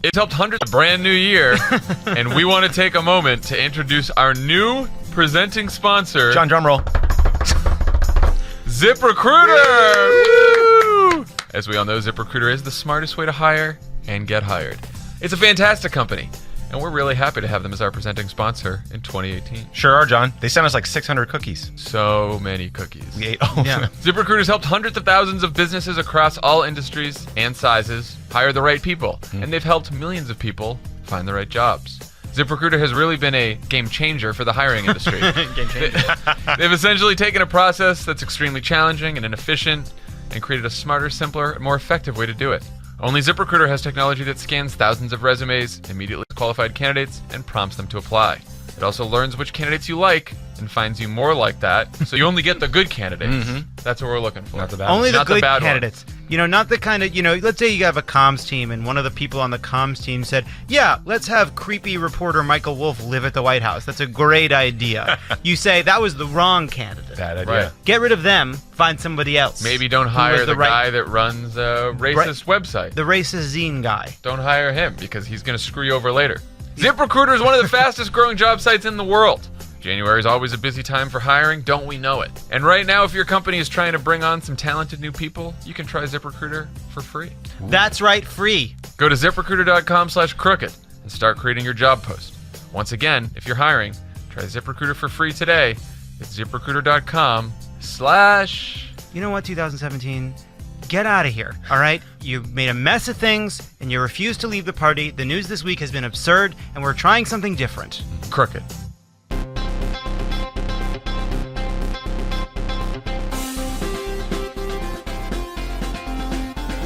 It's helped hundreds a brand new year, and we want to take a moment to introduce our new presenting sponsor, John, drum roll. ZipRecruiter! Woo! As we all know, ZipRecruiter is the smartest way to hire and get hired. It's a fantastic company, and we're really happy to have them as our presenting sponsor in 2018. Sure are, John. They sent us like 600 cookies. So many cookies. We ate all of them. ZipRecruiter's helped hundreds of thousands of businesses across all industries and sizes hire the right people, and they've helped millions of people find the right jobs. ZipRecruiter has really been a game changer for the hiring industry. Game changer. They've essentially taken a process that's extremely challenging and inefficient and created a smarter, simpler, and more effective way to do it. Only ZipRecruiter has technology that scans thousands of resumes, immediately qualified candidates, and prompts them to apply. It also learns which candidates you like and finds you more like that, so you only get the good candidates. That's what we're looking for. Not the bad Only ones. the Not the good bad candidates. You know, not the kind of, let's say you have a comms team and one of the people on the comms team said, yeah, let's have creepy reporter Michael Wolff live at the White House. That's a great idea. You say that was the wrong candidate. Bad idea. Right. Get rid of them, find somebody else. Maybe don't hire the guy that runs a racist website. The racist zine guy. Don't hire him because he's going to screw you over later. ZipRecruiter is one of the fastest growing job sites in the world. January is always a busy time for hiring, don't we know it? And right now, if your company is trying to bring on some talented new people, you can try ZipRecruiter for free. That's right, free. Go to ZipRecruiter.com/crooked and start creating your job post. Once again, if you're hiring, try ZipRecruiter for free today. It's ZipRecruiter.com/ You know what, 2017? Get out of here, all right? You made a mess of things, and you refuse to leave the party. The news this week has been absurd, and we're trying something different. Crooked.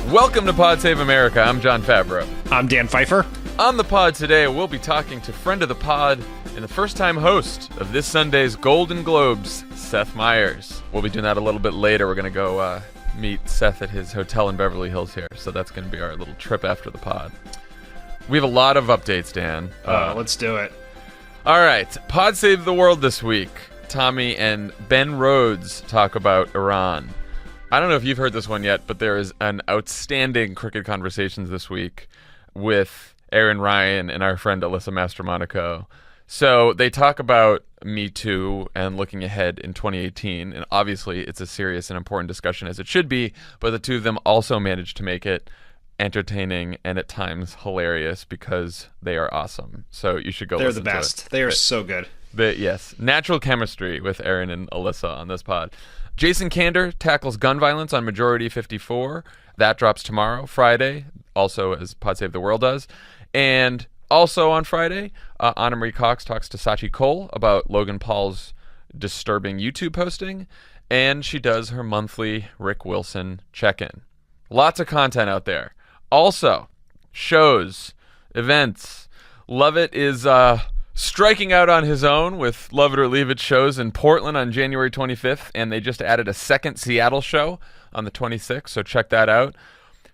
Welcome to Pod Save America. I'm John Favreau. I'm Dan Pfeiffer. On the pod today, we'll be talking to friend of the pod and the first-time host of this Sunday's Golden Globes, Seth Myers. We'll be doing that a little bit later. We're going to go meet Seth at his hotel in Beverly Hills here, so that's going to be our little trip after the pod. We have a lot of updates, Dan. Let's do it. All right, Pod Save the World this week. Tommy and Ben Rhodes talk about Iran. I don't know if you've heard this one yet, but there is an outstanding Crooked Conversations this week with Aaron Ryan and our friend Alyssa Mastromonaco. So they talk about Me Too and looking ahead in 2018, and obviously it's a serious and important discussion, as it should be, but the two of them also managed to make it entertaining and at times hilarious because they are awesome. So you should go They're listen the best. to it. They are so good. Yes, natural chemistry with Aaron and Alyssa on this pod. Jason Kander tackles gun violence on Majority 54. That drops tomorrow, Friday, also as Pod Save the World does. And also on Friday, Anna Marie Cox talks to Sachi Cole about Logan Paul's disturbing YouTube posting. And she does her monthly Rick Wilson check-in. Lots of content out there. Also, shows, events. Lovett is striking out on his own with Love It or Leave It shows in Portland on January 25th, and they just added a second Seattle show on the 26th, so check that out.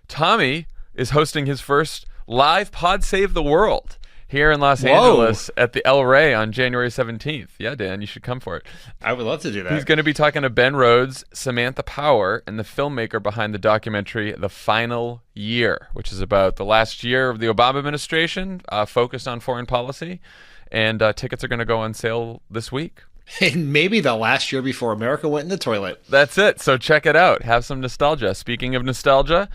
Tommy is hosting his first live Pod Save the World here in Los Angeles at the El Rey on January 17th. Yeah, Dan, you should come for it. I would love to do that. He's going to be talking to Ben Rhodes, Samantha Power, and the filmmaker behind the documentary The Final Year, which is about the last year of the Obama administration, focused on foreign policy. And tickets are going to go on sale this week. And maybe the last year before America went in the toilet. That's it. So check it out. Have some nostalgia. Speaking of nostalgia,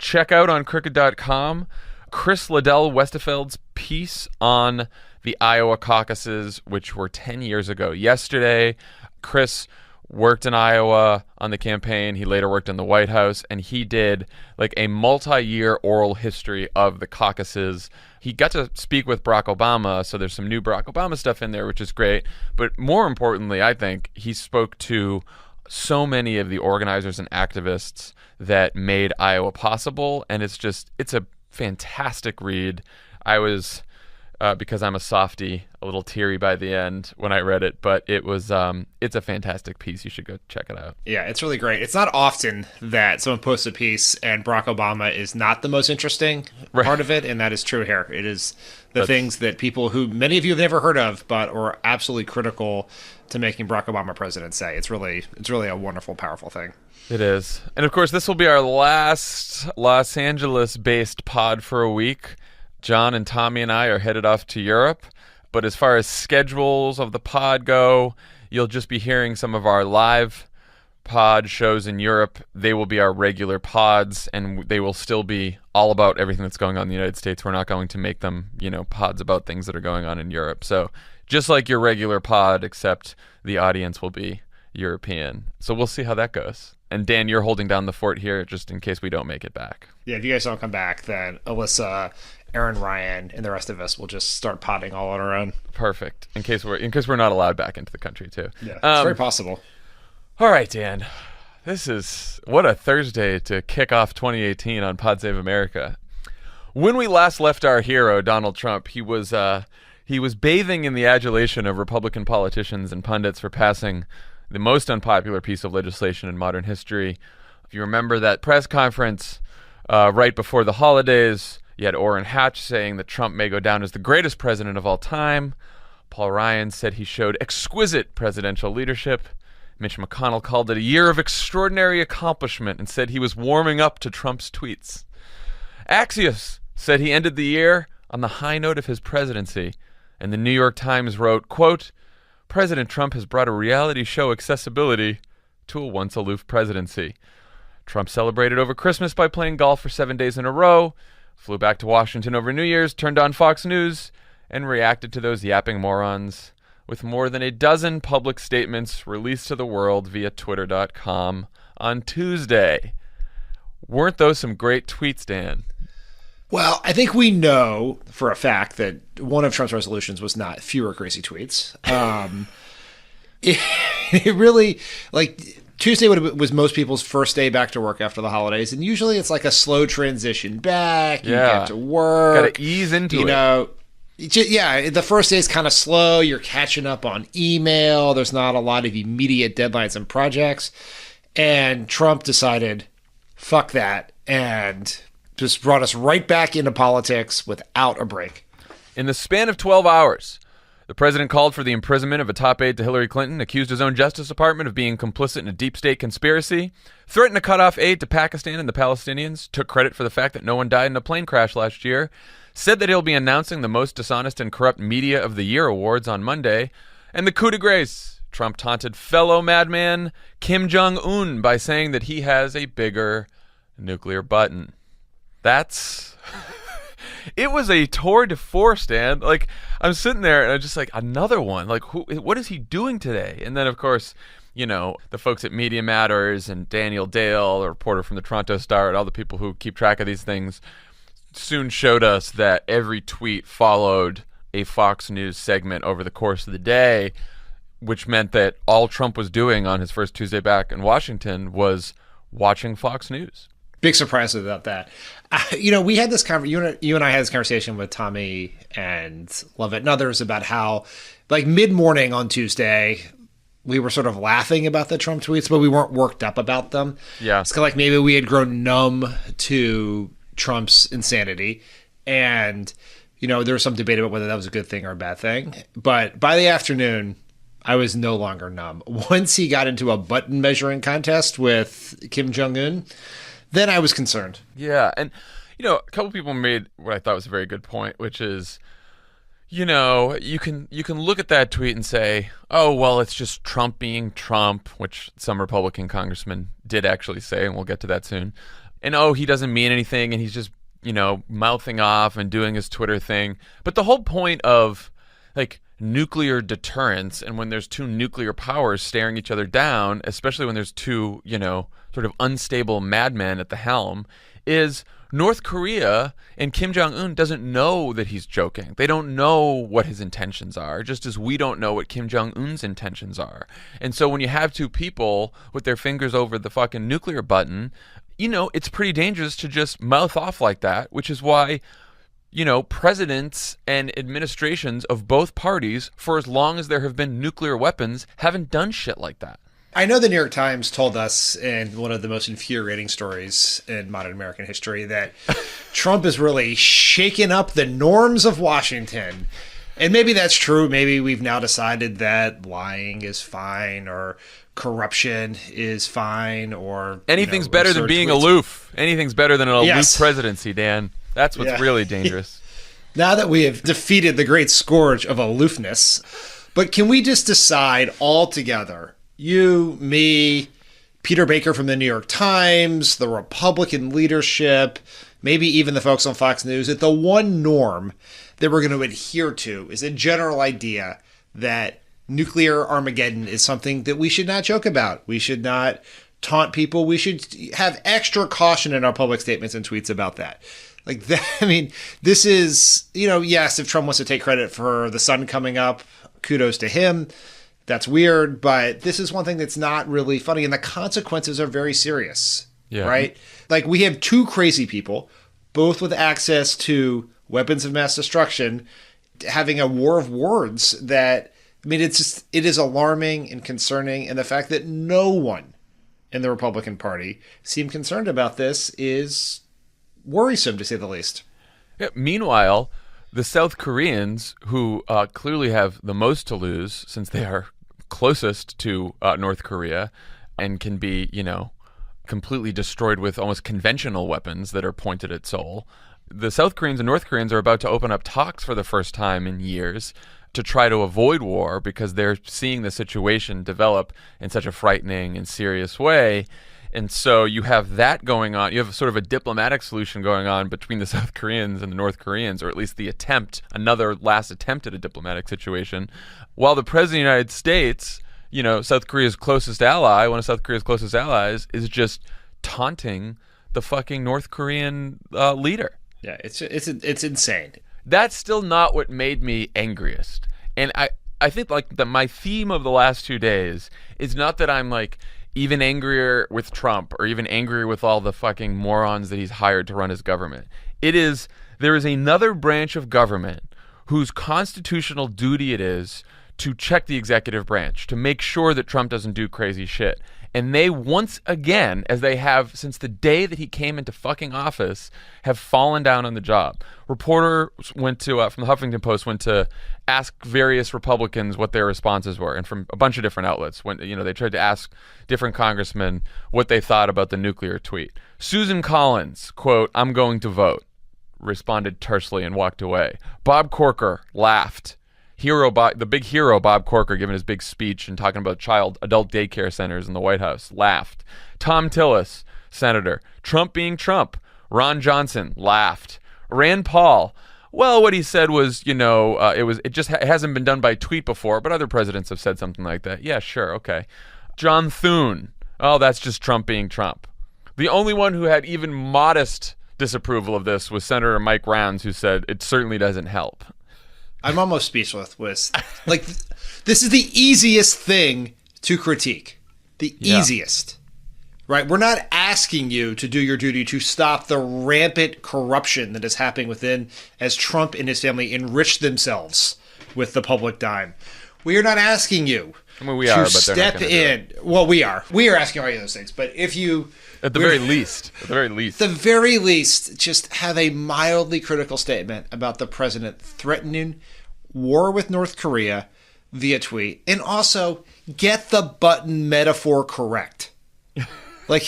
check out on crooked.com Chris Liddell Westefeld's piece on the Iowa caucuses, which were 10 years ago. Yesterday, Chris worked in Iowa on the campaign. He later worked in the White House, and he did like a multi-year oral history of the caucuses. He got to speak with Barack Obama, so there's some new Barack Obama stuff in there, which is great. But more importantly, I think he spoke to so many of the organizers and activists that made Iowa possible, and it's a fantastic read. I was, because I'm a softie, a little teary by the end when I read it, but it's a fantastic piece. You should go check it out. Yeah, it's really great. It's not often that someone posts a piece and Barack Obama is not the most interesting part of it, and that is true here. It is things that people who many of you have never heard of, but are absolutely critical to making Barack Obama president say. It's really a wonderful, powerful thing. It is. And of course, this will be our last Los Angeles-based pod for a week. John and Tommy and I are headed off to Europe. But as far as schedules of the pod go, you'll just be hearing some of our live pod shows in Europe. They will be our regular pods, and they will still be all about everything that's going on in the United States. We're not going to make them, pods about things that are going on in Europe. So just like your regular pod, except the audience will be European. So we'll see how that goes. And Dan, you're holding down the fort here just in case we don't make it back. Yeah, if you guys don't come back, then Alyssa, Aaron, Ryan, and the rest of us will just start potting all on our own. Perfect. In case we're not allowed back into the country too. Yeah, it's very possible. All right, Dan. What a Thursday to kick off 2018 on Pod Save America. When we last left our hero, Donald Trump, he was bathing in the adulation of Republican politicians and pundits for passing the most unpopular piece of legislation in modern history. If you remember that press conference right before the holidays, you had Orrin Hatch saying that Trump may go down as the greatest president of all time. Paul Ryan said he showed exquisite presidential leadership. Mitch McConnell called it a year of extraordinary accomplishment and said he was warming up to Trump's tweets. Axios said he ended the year on the high note of his presidency, and the New York Times wrote, quote, President Trump has brought a reality show accessibility to a once aloof presidency. Trump celebrated over Christmas by playing golf for 7 days in a row, flew back to Washington over New Year's, turned on Fox News, and reacted to those yapping morons with more than a dozen public statements released to the world via Twitter.com on Tuesday. Weren't those some great tweets, Dan? Well, I think we know for a fact that one of Trump's resolutions was not fewer crazy tweets. It really, Tuesday was most people's first day back to work after the holidays, and usually it's like a slow transition back. You get to work. Got to ease into it. The first day is kind of slow. You're catching up on email. There's not a lot of immediate deadlines and projects. And Trump decided, fuck that, and just brought us right back into politics without a break. In the span of 12 hours, the president called for the imprisonment of a top aide to Hillary Clinton, accused his own Justice Department of being complicit in a deep state conspiracy, threatened to cut off aid to Pakistan and the Palestinians, took credit for the fact that no one died in a plane crash last year, said that he'll be announcing the most dishonest and corrupt media of the year awards on Monday, and the coup de grace. Trump taunted fellow madman Kim Jong-un by saying that he has a bigger nuclear button. It was a tour de force, Dan. I'm sitting there and I'm just like, another one. What is he doing today? And then, of course, the folks at Media Matters and Daniel Dale, a reporter from the Toronto Star, and all the people who keep track of these things soon showed us that every tweet followed a Fox News segment over the course of the day, which meant that all Trump was doing on his first Tuesday back in Washington was watching Fox News. Big surprise about that. We had this you and I had this conversation with Tommy and Lovett and others about how, mid-morning on Tuesday, we were sort of laughing about the Trump tweets, but we weren't worked up about them. Yeah. It's kind of like maybe we had grown numb to Trump's insanity. And, there was some debate about whether that was a good thing or a bad thing. But by the afternoon, I was no longer numb. Once he got into a button measuring contest with Kim Jong-un, then I was concerned. Yeah, and a couple people made what I thought was a very good point, which is, you can look at that tweet and say, oh, well, it's just Trump being Trump, which some Republican congressman did actually say, and we'll get to that soon. And he doesn't mean anything, and he's just, mouthing off and doing his Twitter thing. But the whole point of nuclear deterrence, and when there's two nuclear powers staring each other down, especially when there's two, sort of unstable madmen at the helm, is North Korea and Kim Jong-un doesn't know that he's joking. They don't know what his intentions are, just as we don't know what Kim Jong-un's intentions are. And so when you have two people with their fingers over the fucking nuclear button, it's pretty dangerous to just mouth off like that, which is why presidents and administrations of both parties, for as long as there have been nuclear weapons, haven't done shit like that. I know the New York Times told us in one of the most infuriating stories in modern American history that Trump is really shaking up the norms of Washington. And maybe that's true. Maybe we've now decided that lying is fine, or corruption is fine, or anything's better than being aloof. Anything's better than an aloof presidency, Dan. That's what's really dangerous. Now that we have defeated the great scourge of aloofness, but can we just decide all together, you, me, Peter Baker from the New York Times, the Republican leadership, maybe even the folks on Fox News, that the one norm that we're going to adhere to is a general idea that nuclear Armageddon is something that we should not joke about. We should not taunt people. We should have extra caution in our public statements and tweets about that. Like that, I mean, this is, yes, if Trump wants to take credit for the sun coming up, kudos to him. That's weird, but this is one thing that's not really funny, and the consequences are very serious, right? Like, we have two crazy people, both with access to weapons of mass destruction, having a war of words that, I mean, it is alarming and concerning, and the fact that no one in the Republican Party seem concerned about this is worrisome, to say the least. Yeah, meanwhile, the South Koreans, who clearly have the most to lose since they are closest to North Korea and can be, completely destroyed with almost conventional weapons that are pointed at Seoul. The South Koreans and North Koreans are about to open up talks for the first time in years to try to avoid war because they're seeing the situation develop in such a frightening and serious way. And so you have that going on. You have sort of a diplomatic solution going on between the South Koreans and the North Koreans, or at least another last attempt at a diplomatic situation. While the President of the United States, South Korea's closest ally, one of South Korea's closest allies, is just taunting the fucking North Korean leader. Yeah, it's insane. That's still not what made me angriest. And I think my theme of the last 2 days is not that I'm even angrier with Trump or even angrier with all the fucking morons that he's hired to run his government. There is another branch of government whose constitutional duty it is to check the executive branch, to make sure that Trump doesn't do crazy shit. And they once again, as they have since the day that he came into fucking office, have fallen down on the job. Reporter went to from the Huffington Post went to ask various Republicans what their responses were, and from a bunch of different outlets. When they tried to ask different congressmen what they thought about the nuclear tweet. Susan Collins, quote, "I'm going to vote," responded tersely and walked away. Bob Corker laughed. The big hero, Bob Corker, giving his big speech and talking about adult daycare centers in the White House, laughed. Tom Tillis, senator, Trump being Trump. Ron Johnson laughed. Rand Paul, well, what he said was, it hasn't been done by tweet before, but other presidents have said something like that. Yeah, sure, okay. John Thune, oh, that's just Trump being Trump. The only one who had even modest disapproval of this was Senator Mike Rounds, who said it certainly doesn't help. I'm almost speechless with this is the easiest thing to critique. The easiest. Right? We're not asking you to do your duty to stop the rampant corruption that is happening within as Trump and his family enrich themselves with the public dime. We are not asking you to step in. Well, we are. We are asking all of those things. But if you At the very least, just have a mildly critical statement about the president threatening war with North Korea via tweet, and also get the button metaphor correct. Like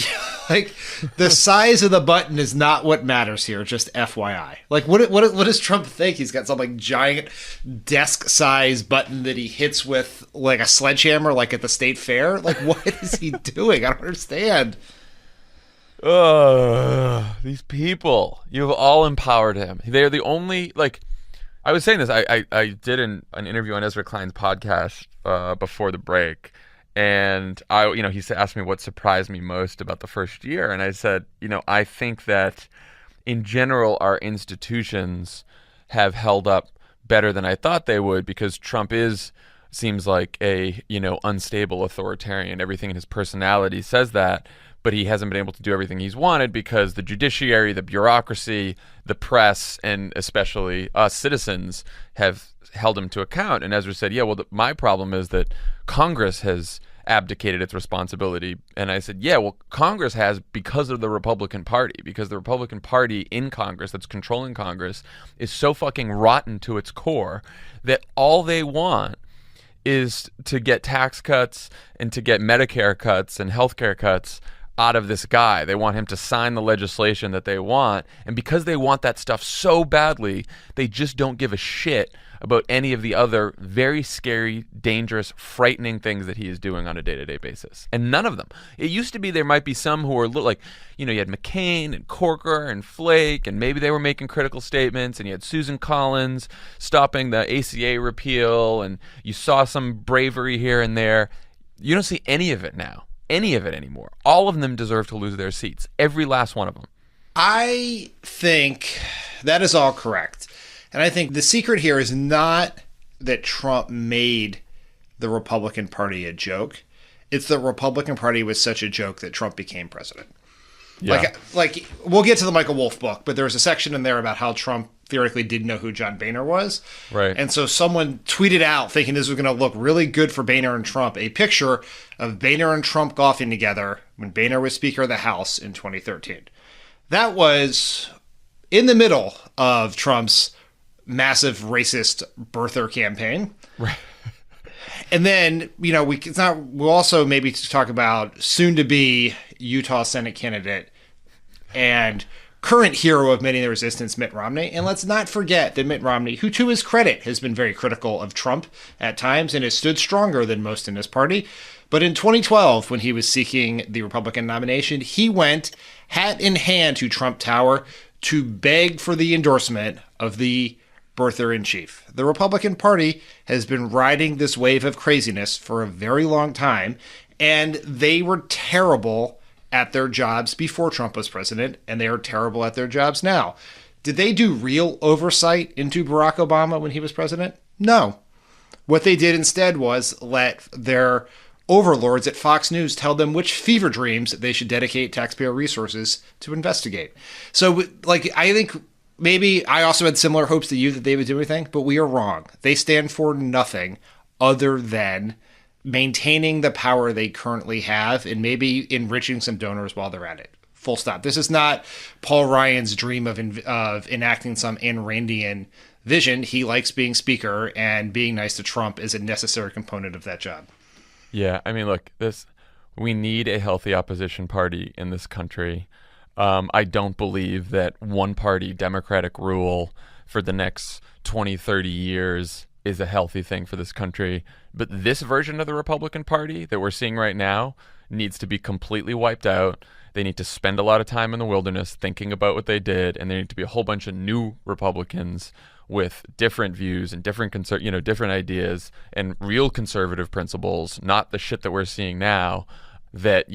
the size of the button is not what matters here. Just FYI. What does Trump think? He's got some giant desk size button that he hits with a sledgehammer, at the state fair. What is he doing? I don't understand. These people, you've all empowered him. They're the only, I was saying this, I did an interview on Ezra Klein's podcast before the break, and he asked me what surprised me most about the first year, and I said, I think that in general our institutions have held up better than I thought they would, because Trump seems like a unstable authoritarian. Everything in his personality says that. But he hasn't been able to do everything he's wanted because the judiciary, the bureaucracy, the press, and especially us citizens have held him to account. And Ezra said, my problem is that Congress has abdicated its responsibility. And I said, Congress has, because of the Republican Party, because the Republican Party in Congress that's controlling Congress is so fucking rotten to its core that all they want is to get tax cuts and to get Medicare cuts and healthcare cuts out of this guy. They want him to sign the legislation that they want. And because they want that stuff so badly, they just don't give a shit about any of the other very scary, dangerous, frightening things that he is doing on a day-to-day basis. And none of them. It used to be there might be some who were like, you had McCain and Corker and Flake, and maybe they were making critical statements, and you had Susan Collins stopping the ACA repeal, and you saw some bravery here and there. You don't see any of it now. Any of it anymore. All of them deserve to lose their seats. Every last one of them. I think that is all correct. And I think the secret here is not that Trump made the Republican Party a joke. It's the Republican Party was such a joke that Trump became president. Yeah. Like we'll get to the Michael Wolff book, but there was a section in there about how Trump theoretically didn't know who John Boehner was. Right. And so someone tweeted out, thinking this was going to look really good for Boehner and Trump, a picture of Boehner and Trump golfing together when Boehner was Speaker of the House in 2013. That was in the middle of Trump's massive racist birther campaign. Right. And then, we'll also maybe talk about soon-to-be Utah Senate candidate and current hero of many of the resistance, Mitt Romney. And let's not forget that Mitt Romney, who to his credit has been very critical of Trump at times and has stood stronger than most in his party. But in 2012, when he was seeking the Republican nomination, he went hat in hand to Trump Tower to beg for the endorsement of the birther-in-chief. The Republican Party has been riding this wave of craziness for a very long time, and they were terrible at their jobs before Trump was president, and they are terrible at their jobs now. Did they do real oversight into Barack Obama when he was president? No. What they did instead was let their overlords at Fox News tell them which fever dreams they should dedicate taxpayer resources to investigate. So, I think maybe I also had similar hopes to you that they would do anything, but we are wrong. They stand for nothing other than maintaining the power they currently have and maybe enriching some donors while they're at it. Full stop. This is not Paul Ryan's dream of enacting some Ayn Randian vision. He likes being speaker, and being nice to Trump is a necessary component of that job. Yeah, I mean, look, we need a healthy opposition party in this country. I don't believe that one-party Democratic rule for the next 20, 30 years is a healthy thing for this country. But this version of the Republican Party that we're seeing right now needs to be completely wiped out. They need to spend a lot of time in the wilderness thinking about what they did, and there need to be a whole bunch of new Republicans with different views and different different ideas and real conservative principles, not the shit that we're seeing now that,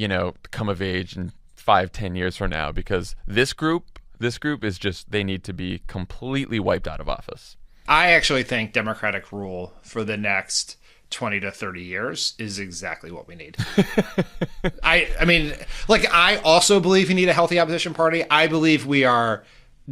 come of age in 5-10 years from now, because this group is just, they need to be completely wiped out of office. I actually think Democratic rule for the next 20 to 30 years is exactly what we need. I also believe you need a healthy opposition party. I believe we are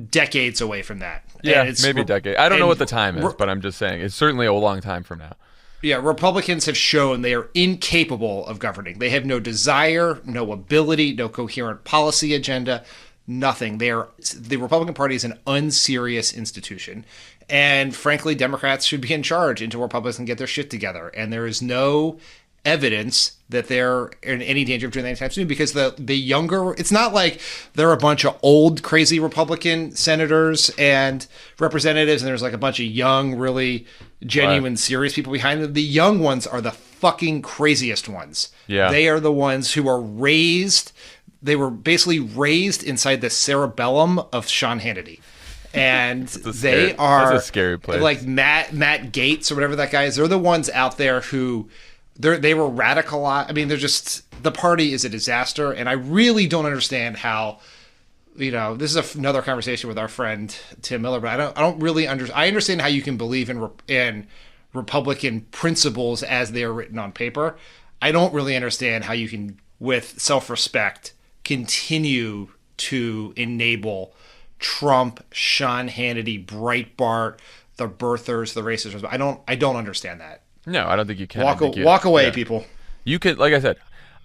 decades away from that. Yeah, maybe a decade. I don't know what the time is, but I'm just saying it's certainly a long time from now. Yeah, Republicans have shown they are incapable of governing. They have no desire, no ability, no coherent policy agenda, nothing. The Republican Party is an unserious institution. And frankly, Democrats should be in charge until Republicans can get their shit together. And there is no evidence that they're in any danger of doing that anytime soon, because the younger, it's not like they're a bunch of old crazy Republican senators and representatives and there's like a bunch of young, really genuine, serious people behind them. The young ones are the fucking craziest ones. Yeah. They are the ones who are they were basically raised inside the cerebellum of Sean Hannity. And they are that's a scary place. Like Matt Gaetz or whatever that guy is. They're the ones out there who they were radicalized. I mean, they're just, the party is a disaster. And I really don't understand how, this is another conversation with our friend Tim Miller, but I don't really understand. I understand how you can believe in Republican principles as they are written on paper. I don't really understand how you can, with self-respect, continue to enable Trump, Sean Hannity, Breitbart, the birthers, the racists. I don't understand that. No, I don't think you can. Walk away, people. You could, like I said,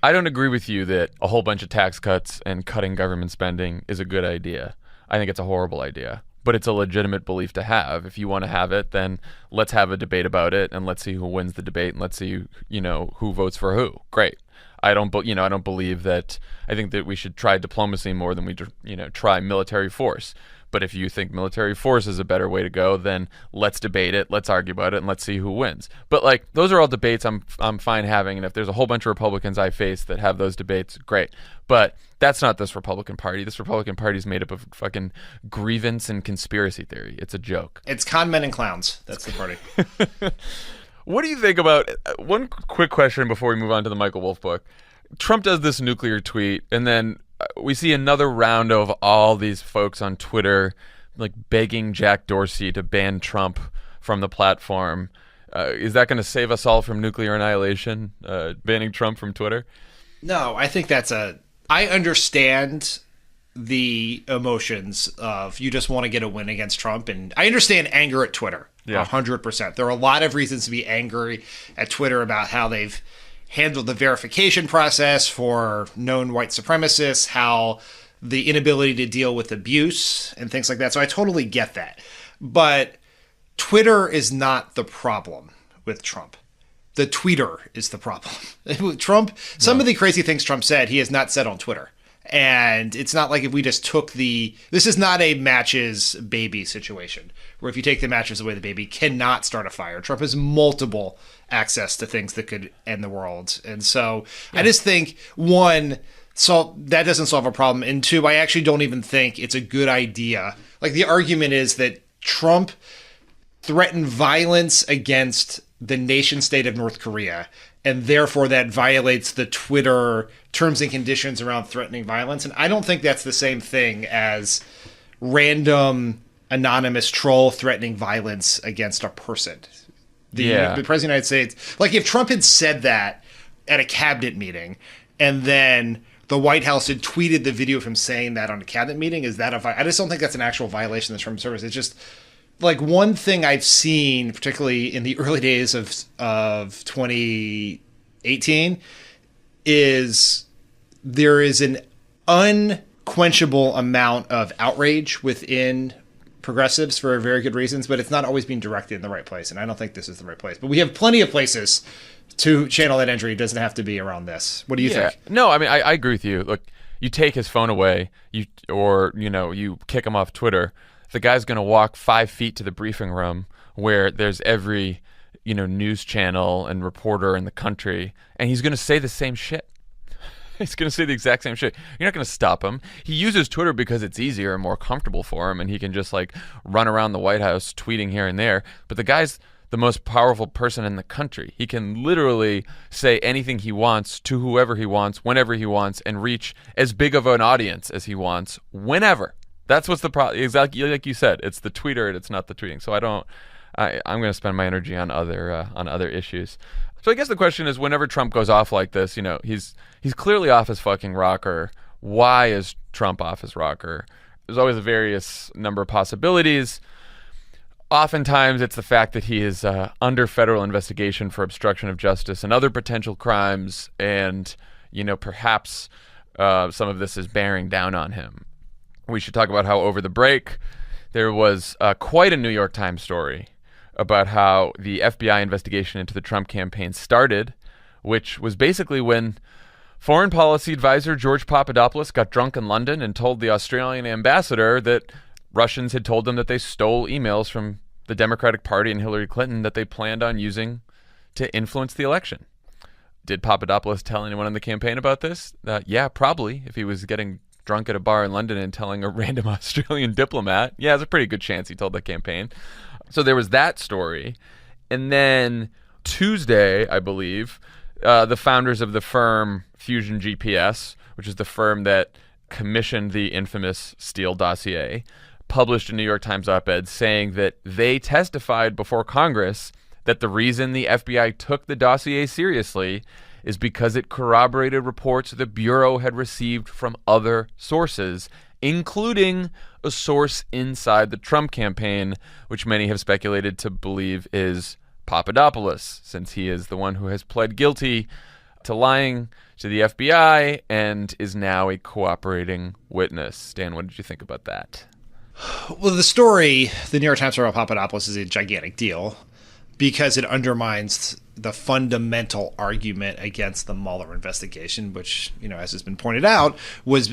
I don't agree with you that a whole bunch of tax cuts and cutting government spending is a good idea. I think it's a horrible idea, but it's a legitimate belief to have. If you want to have it, then let's have a debate about it, and let's see who wins the debate, and let's see, who votes for who. Great. I don't believe that. I think that we should try diplomacy more than we try military force. But if you think military force is a better way to go, then let's debate it, let's argue about it, and let's see who wins. But like, those are all debates I'm fine having, and if there's a whole bunch of Republicans I face that have those debates, great. But that's not this Republican Party. This Republican Party is made up of fucking grievance and conspiracy theory. It's a joke. It's con men and clowns. That's the party. What do you think about one quick question before we move on to the Michael Wolff book? Trump does this nuclear tweet, and then we see another round of all these folks on Twitter like begging Jack Dorsey to ban Trump from the platform. Is that going to save us all from nuclear annihilation, banning Trump from Twitter? No, I think I understand the emotions of you just want to get a win against Trump, and I understand anger at Twitter. Yeah. 100%. There are a lot of reasons to be angry at Twitter about how they've handled the verification process for known white supremacists, how the inability to deal with abuse and things like that. So I totally get that. But Twitter is not the problem with Trump. The tweeter is the problem. Trump, some of the crazy things Trump said, he has not said on Twitter. And it's not like if we just took this is not a matches baby situation where if you take the matches away, the baby cannot start a fire. Trump has multiple access to things that could end the world. And so I just think, one, that doesn't solve a problem. And two, I actually don't even think it's a good idea. Like, the argument is that Trump threatened violence against the nation state of North Korea, and therefore that violates the Twitter terms and conditions around threatening violence. And I don't think that's the same thing as random anonymous troll threatening violence against a person. The President of the United States, like if Trump had said that at a cabinet meeting and then the White House had tweeted the video of him saying that on a cabinet meeting, I just don't think that's an actual violation of the terms of service. It's just like one thing I've seen, particularly in the early days of 2018, is there is an unquenchable amount of outrage within progressives for very good reasons, but it's not always being directed in the right place, and I don't think this is the right place. But we have plenty of places to channel that energy. It doesn't have to be around this. What do you think? No, I mean, I agree with you. Look, you take his phone away, you kick him off Twitter, the guy's going to walk 5 feet to the briefing room where there's every, news channel and reporter in the country, and he's going to say the same shit. He's going to say the exact same shit. You're not going to stop him. He uses Twitter because it's easier and more comfortable for him, and he can just run around the White House tweeting here and there. But the guy's the most powerful person in the country. He can literally say anything he wants to whoever he wants, whenever he wants, and reach as big of an audience as he wants, whenever. That's what's the problem. Exactly like you said. It's the tweeter, and it's not the tweeting. So I'm going to spend my energy on other issues. So I guess the question is, whenever Trump goes off like this, he's clearly off his fucking rocker. Why is Trump off his rocker? There's always a various number of possibilities. Oftentimes, it's the fact that he is under federal investigation for obstruction of justice and other potential crimes, and perhaps some of this is bearing down on him. We should talk about how over the break there was quite a New York Times story about how the FBI investigation into the Trump campaign started, which was basically when Foreign Policy Advisor George Papadopoulos got drunk in London and told the Australian ambassador that Russians had told them that they stole emails from the Democratic Party and Hillary Clinton that they planned on using to influence the election. Did Papadopoulos tell anyone on the campaign about this? Yeah, probably. If he was getting drunk at a bar in London and telling a random Australian diplomat, yeah, there's a pretty good chance he told the campaign. So there was that story. And then Tuesday, I believe, the founders of the firm Fusion GPS, which is the firm that commissioned the infamous Steele dossier, published a New York Times op-ed saying that they testified before Congress that the reason the FBI took the dossier seriously is because it corroborated reports the Bureau had received from other sources, including a source inside the Trump campaign, which many have speculated to believe is Papadopoulos, since he is the one who has pled guilty to lying to the FBI and is now a cooperating witness. Dan, what did you think about that? Well, the story, the New York Times about Papadopoulos, is a gigantic deal because it undermines the fundamental argument against the Mueller investigation, which, as has been pointed out, was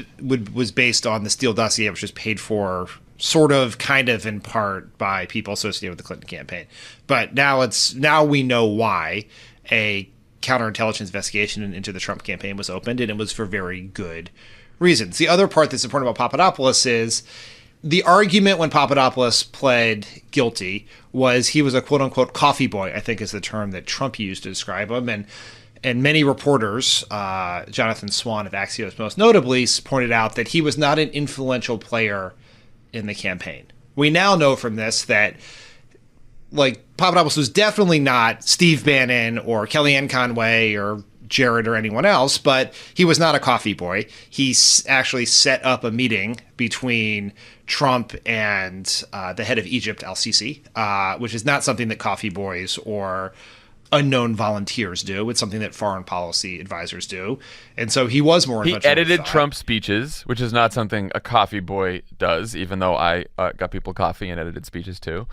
based on the Steele dossier, which was paid for sort of, kind of, in part by people associated with the Clinton campaign. But now we know why a counterintelligence investigation into the Trump campaign was opened, and it was for very good reasons. The other part that's important about Papadopoulos is the argument when Papadopoulos pled guilty was he was a quote-unquote coffee boy, I think is the term that Trump used to describe him. And many reporters, Jonathan Swan of Axios most notably, pointed out that he was not an influential player in the campaign. We now know from this that Papadopoulos was definitely not Steve Bannon or Kellyanne Conway or Jared or anyone else, but he was not a coffee boy. He actually set up a meeting between Trump and the head of Egypt, al-Sisi, which is not something that coffee boys or unknown volunteers do. It's something that foreign policy advisors do. And so he was more He edited Trump's speeches, which is not something a coffee boy does, even though I got people coffee and edited speeches too.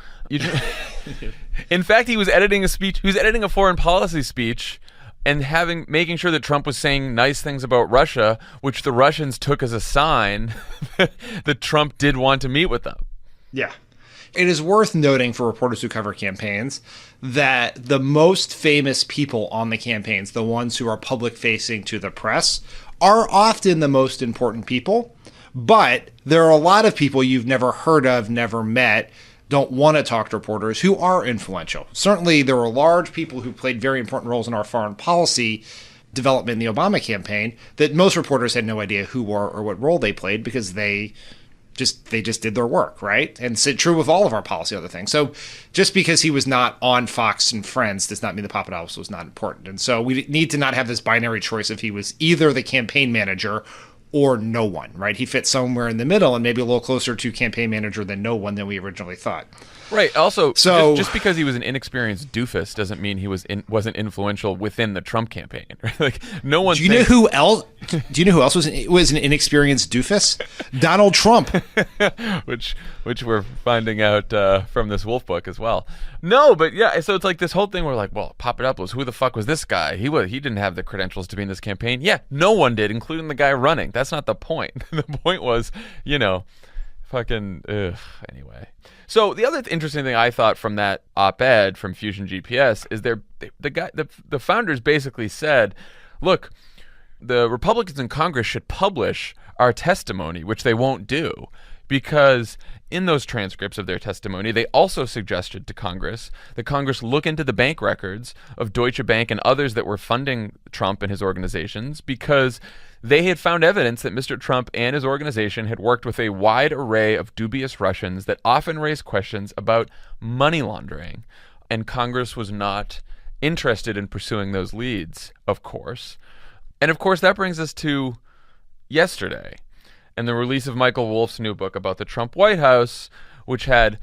In fact, he was editing a speech. He was editing a foreign policy speech and making sure that Trump was saying nice things about Russia, which the Russians took as a sign that Trump did want to meet with them. Yeah. It is worth noting for reporters who cover campaigns that the most famous people on the campaigns, the ones who are public facing to the press, are often the most important people. But there are a lot of people you've never heard of, never met, don't want to talk to reporters who are influential. Certainly, there were large people who played very important roles in our foreign policy development in the Obama campaign that most reporters had no idea who were or what role they played because they just did their work, right? And it's true with all of our policy other things. So just because he was not on Fox and Friends does not mean that Papadopoulos was not important. And so we need to not have this binary choice if he was either the campaign manager or no one, right? He fits somewhere in the middle and maybe a little closer to campaign manager than no one than we originally thought. Right. Also, just because he was an inexperienced doofus doesn't mean he wasn't influential within the Trump campaign. Right? Do you know who else was an inexperienced doofus? Donald Trump, which we're finding out from this Wolf book as well. No, but yeah. So it's like this whole thing. We're like, well, Papadopoulos, who the fuck was this guy? He didn't have the credentials to be in this campaign. Yeah, no one did, including the guy running. That's not the point. The point was, fucking anyway. So the other interesting thing I thought from that op-ed from Fusion GPS is the founders basically said, look, the Republicans in Congress should publish our testimony, which they won't do, because in those transcripts of their testimony, they also suggested to Congress that Congress look into the bank records of Deutsche Bank and others that were funding Trump and his organizations, because they had found evidence that Mr. Trump and his organization had worked with a wide array of dubious Russians that often raised questions about money laundering. And Congress was not interested in pursuing those leads, of course. And of course, that brings us to yesterday and the release of Michael Wolff's new book about the Trump White House, which had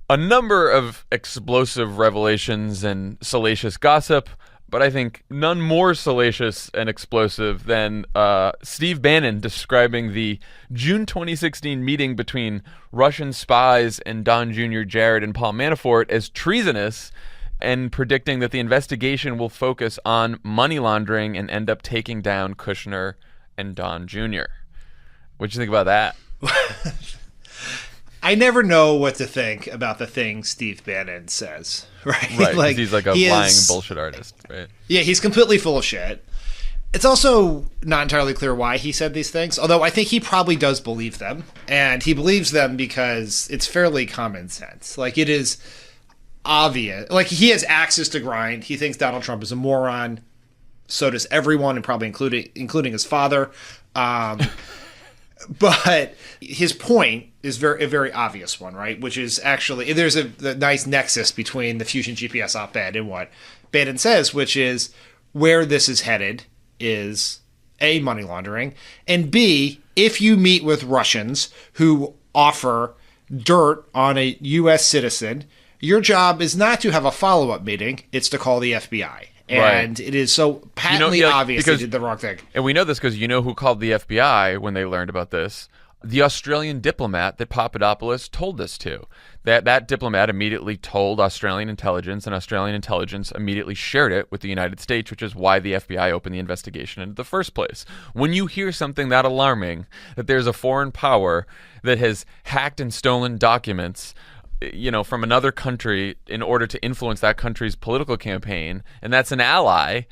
a number of explosive revelations and salacious gossip, but I think none more salacious and explosive than Steve Bannon describing the June 2016 meeting between Russian spies and Don Jr., Jared, and Paul Manafort as treasonous, and predicting that the investigation will focus on money laundering and end up taking down Kushner and Don Jr. What do you think about that? I never know what to think about the things Steve Bannon says, right? Right, he's like a lying bullshit artist, right? Yeah, he's completely full of shit. It's also not entirely clear why he said these things, although I think he probably does believe them. And he believes them because it's fairly common sense. Like, it is obvious. Like, he has axes to grind. He thinks Donald Trump is a moron. So does everyone, and probably including his father. But his point is a very obvious one, right? Which is actually, there's a nice nexus between the Fusion GPS op-ed and what Bannon says, which is where this is headed is A, money laundering, and B, if you meet with Russians who offer dirt on a U.S. citizen, your job is not to have a follow-up meeting, it's to call the FBI. And It is so patently obvious they did the wrong thing. And we know this because you know who called the FBI when they learned about this? the Australian diplomat that Papadopoulos told this to. That diplomat immediately told Australian intelligence, and Australian intelligence immediately shared it with the United States, which is why the FBI opened the investigation in the first place. When you hear something that alarming, that there's a foreign power that has hacked and stolen documents, from another country in order to influence that country's political campaign, and that's an ally,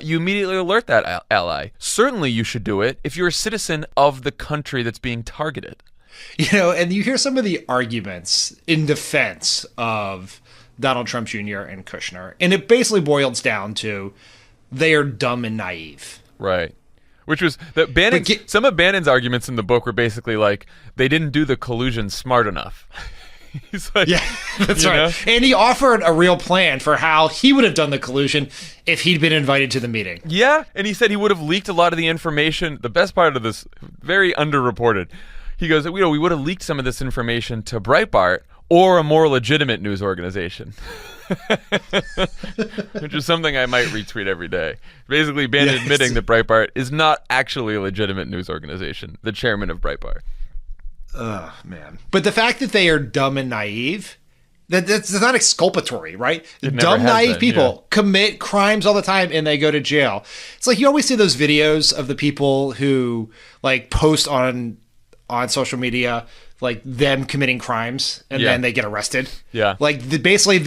you immediately alert that ally. Certainly you should do it if you're a citizen of the country that's being targeted. And you hear some of the arguments in defense of Donald Trump Jr. and Kushner, and it basically boils down to they are dumb and naive. Right. Which was that Bannon. Some of Bannon's arguments in the book were basically like they didn't do the collusion smart enough. He's like, yeah, that's right. And he offered a real plan for how he would have done the collusion if he'd been invited to the meeting. Yeah, and he said he would have leaked a lot of the information. The best part of this, very underreported, he goes, we would have leaked some of this information to Breitbart or a more legitimate news organization. Which is something I might retweet every day. Basically, Bannon admitting that Breitbart is not actually a legitimate news organization, the chairman of Breitbart. Oh, man. But the fact that they are dumb and naive, that's not exculpatory, right? Dumb, naive people commit crimes all the time and they go to jail. It's like you always see those videos of the people who like post on social media like them committing crimes and then they get arrested. Yeah. Like basically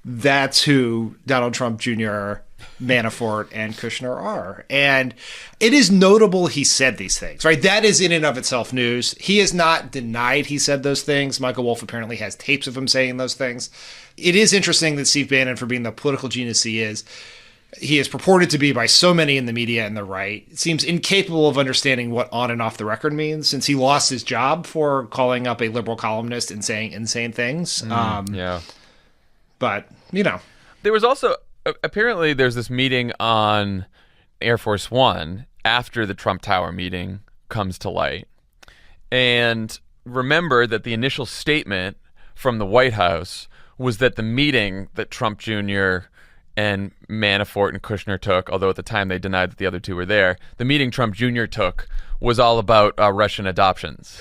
that's who Donald Trump Jr., Manafort, and Kushner are. And it is notable he said these things, right? That is in and of itself news. He has not denied he said those things. Michael Wolff apparently has tapes of him saying those things. It is interesting that Steve Bannon, for being the political genius he is purported to be by so many in the media and the right, seems incapable of understanding what on and off the record means, since he lost his job for calling up a liberal columnist and saying insane things. But, There was also... Apparently, there's this meeting on Air Force One after the Trump Tower meeting comes to light. And remember that the initial statement from the White House was that the meeting that Trump Jr. and Manafort and Kushner took, although at the time they denied that the other two were there, the meeting Trump Jr. took was all about Russian adoptions.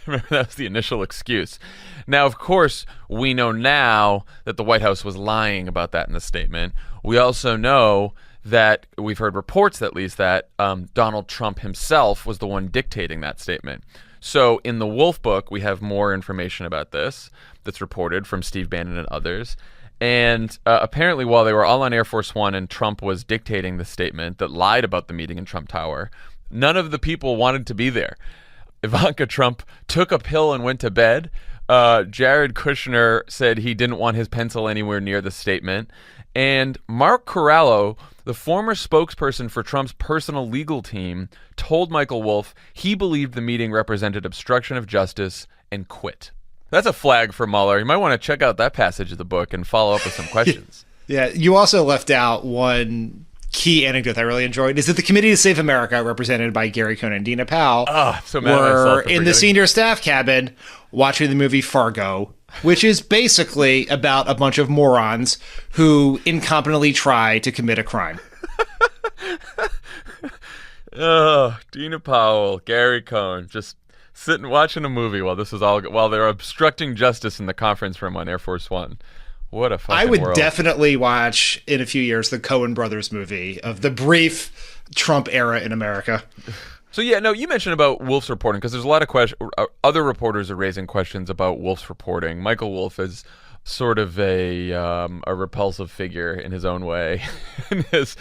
Remember, that was the initial excuse. Now, of course, we know now that the White House was lying about that in the statement. We also know that we've heard reports, at least, that Donald Trump himself was the one dictating that statement. So in the Wolff book, we have more information about this that's reported from Steve Bannon and others. And apparently, while they were all on Air Force One and Trump was dictating the statement that lied about the meeting in Trump Tower, none of the people wanted to be there. Ivanka Trump took a pill and went to bed. Jared Kushner said he didn't want his pencil anywhere near the statement. And Mark Corallo, the former spokesperson for Trump's personal legal team, told Michael Wolff he believed the meeting represented obstruction of justice and quit. That's a flag for Mueller. You might want to check out that passage of the book and follow up with some questions. Yeah, you also left out one key anecdote I really enjoyed is that the Committee to Save America, represented by Gary Cohn and Dina Powell, were in the senior staff cabin watching the movie Fargo, which is basically about a bunch of morons who incompetently try to commit a crime. Oh, Dina Powell, Gary Cohn, just sitting watching a movie while they're obstructing justice in the conference room on Air Force One. What a fucking I would world. definitely watch in a few years the Coen Brothers movie of the brief Trump era in America. So you mentioned about Wolff's reporting because there's a lot of questions. Other reporters are raising questions about Wolff's reporting. Michael Wolff is sort of a repulsive figure in his own way, and has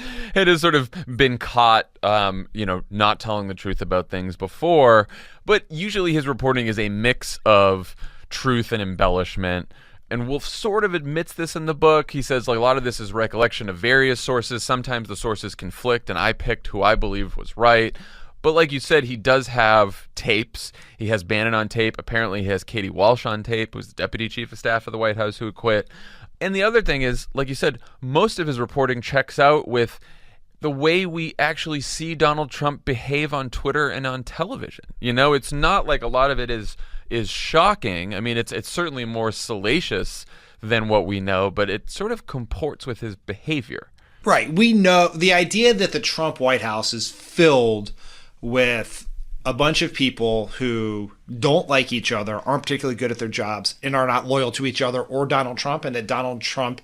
sort of been caught, not telling the truth about things before. But usually his reporting is a mix of truth and embellishment. And Wolff sort of admits this in the book. He says like a lot of this is recollection of various sources. Sometimes the sources conflict, and I picked who I believe was right. But like you said, he does have tapes. He has Bannon on tape. Apparently he has Katie Walsh on tape, who's the deputy chief of staff of the White House who quit. And the other thing is, like you said, most of his reporting checks out with the way we actually see Donald Trump behave on Twitter and on television. It's not like a lot of it is shocking. I mean, it's certainly more salacious than what we know, but it sort of comports with his behavior. Right. We know the idea that the Trump White House is filled with a bunch of people who don't like each other, aren't particularly good at their jobs, and are not loyal to each other or Donald Trump, and that Donald Trump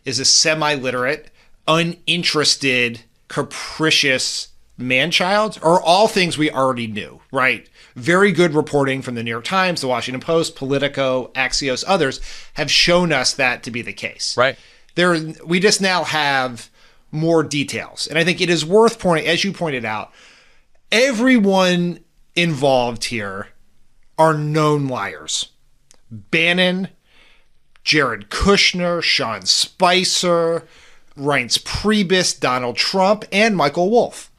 is a semi-literate, uninterested, capricious man-child, are all things we already knew, right? Very good reporting from the New York Times, the Washington Post, Politico, Axios, others have shown us that to be the case. Right. We just now have more details. And I think it is worth pointing, as you pointed out, everyone involved here are known liars. Bannon, Jared Kushner, Sean Spicer, Reince Priebus, Donald Trump, and Michael Wolff.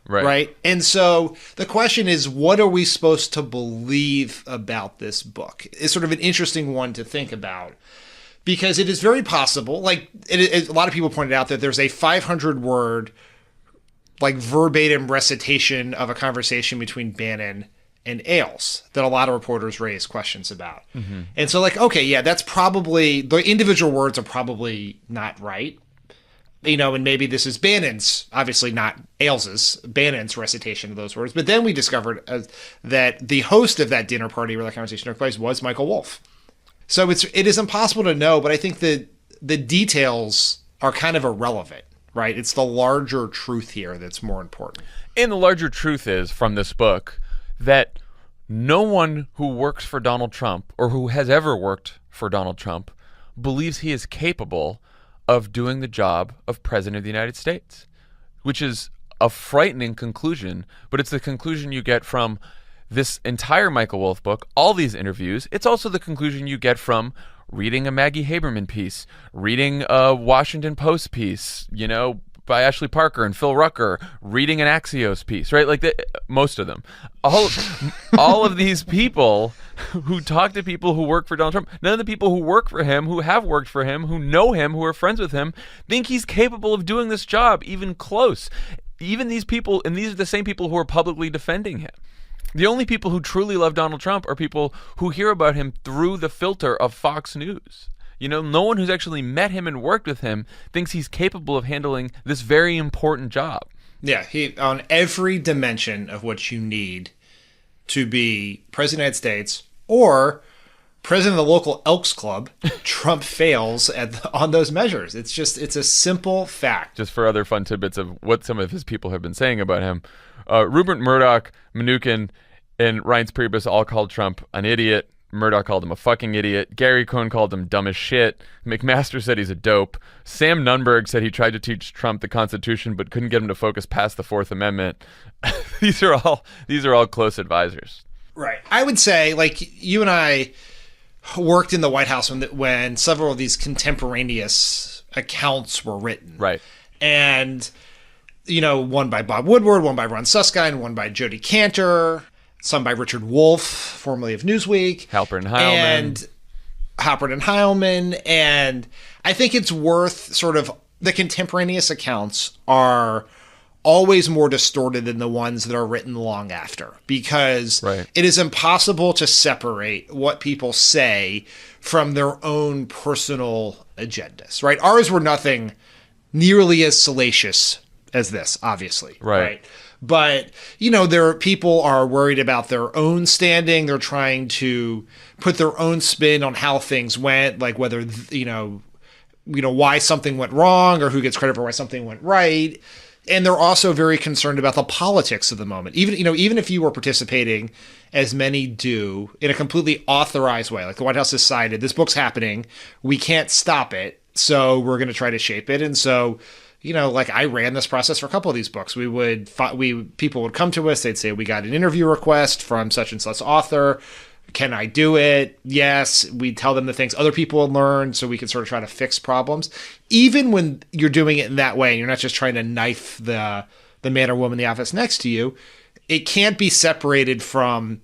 Right. And so the question is, what are we supposed to believe about this book? It's sort of an interesting one to think about, because it is very possible, like a lot of people pointed out, that there's a 500-word, like verbatim recitation of a conversation between Bannon and Ailes that a lot of reporters raise questions about. Mm-hmm. And so, like, okay, yeah, that's probably, the individual words are probably not right. You know, and maybe this is Bannon's, obviously not Ailes's, Bannon's recitation of those words. But then we discovered that the host of that dinner party where that conversation took place was Michael Wolff. So it is impossible to know, but I think that the details are kind of irrelevant, right? It's the larger truth here that's more important. And the larger truth is, from this book, that no one who works for Donald Trump, or who has ever worked for Donald Trump, believes he is capable of doing the job of President of the United States, which is a frightening conclusion, but it's the conclusion you get from this entire Michael Wolff book, all these interviews. It's also the conclusion you get from reading a Maggie Haberman piece, reading a Washington Post piece, you know, by Ashley Parker and Phil Rucker, reading an Axios piece, right? Like most of them. All of these people who talk to people who work for Donald Trump, none of the people who work for him, who have worked for him, who know him, who are friends with him, think he's capable of doing this job, even close. Even these people, and these are the same people who are publicly defending him. The only people who truly love Donald Trump are people who hear about him through the filter of Fox News. You know, no one who's actually met him and worked with him thinks he's capable of handling this very important job. Yeah, he on every dimension of what you need to be president of the United States or president of the local Elks Club, Trump fails on those measures. It's a simple fact. Just for other fun tidbits of what some of his people have been saying about him, Rupert Murdoch, Mnuchin, and Reince Priebus all called Trump an idiot. Murdoch called him a fucking idiot. Gary Cohn called him dumb as shit. McMaster said he's a dope. Sam Nunberg said he tried to teach Trump the Constitution but couldn't get him to focus past the Fourth Amendment. These are all close advisors. Right. I would say, like, you and I worked in the White House when several of these contemporaneous accounts were written. Right. And, you know, one by Bob Woodward, one by Ron Suskind, one by Jody Cantor, some by Richard Wolff, formerly of Newsweek. Halpern and Heilman. And I think it's worth sort of, the contemporaneous accounts are always more distorted than the ones that are written long after, because It is impossible to separate what people say from their own personal agendas, right? Ours were nothing nearly as salacious as this, obviously. Right. But, you know, people are worried about their own standing. They're trying to put their own spin on how things went, like whether, you know, why something went wrong or who gets credit for why something went right. And they're also very concerned about the politics of the moment. Even if you were participating, as many do, in a completely authorized way, like the White House decided this book's happening, we can't stop it, so we're going to try to shape it. And so, you know, like I ran this process for a couple of these books. People would come to us. They'd say, we got an interview request from such and such author. Can I do it? Yes. We'd tell them the things other people had learned so we could sort of try to fix problems. Even when you're doing it in that way and you're not just trying to knife the man or woman in the office next to you, it can't be separated from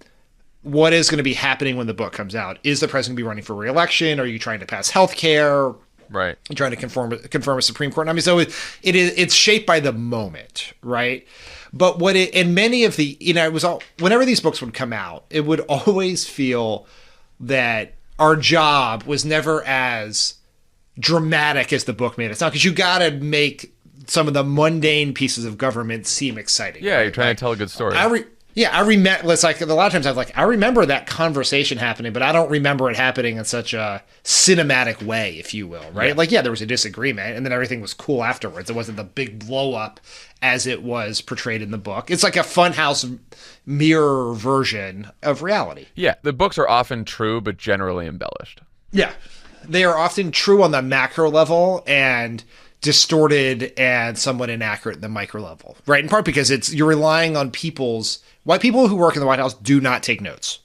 what is going to be happening when the book comes out. Is the president going to be running for re-election? Are you trying to pass health care? Right. Trying to confirm a Supreme Court. I mean, so it's shaped by the moment, right? But many of the, you know, it was all, whenever these books would come out, it would always feel that our job was never as dramatic as the book made it sound, because you got to make some of the mundane pieces of government seem exciting. Yeah, right? You're trying to tell a good story. Yeah, I remember. It's like a lot of times I remember that conversation happening, but I don't remember it happening in such a cinematic way, if you will, right? Yeah. Like, yeah, there was a disagreement, and then everything was cool afterwards. It wasn't the big blow up as it was portrayed in the book. It's like a funhouse mirror version of reality. Yeah, the books are often true, but generally embellished. Yeah, they are often true on the macro level and distorted and somewhat inaccurate at the micro level, right? In part because you're relying on white people who work in the White House do not take notes.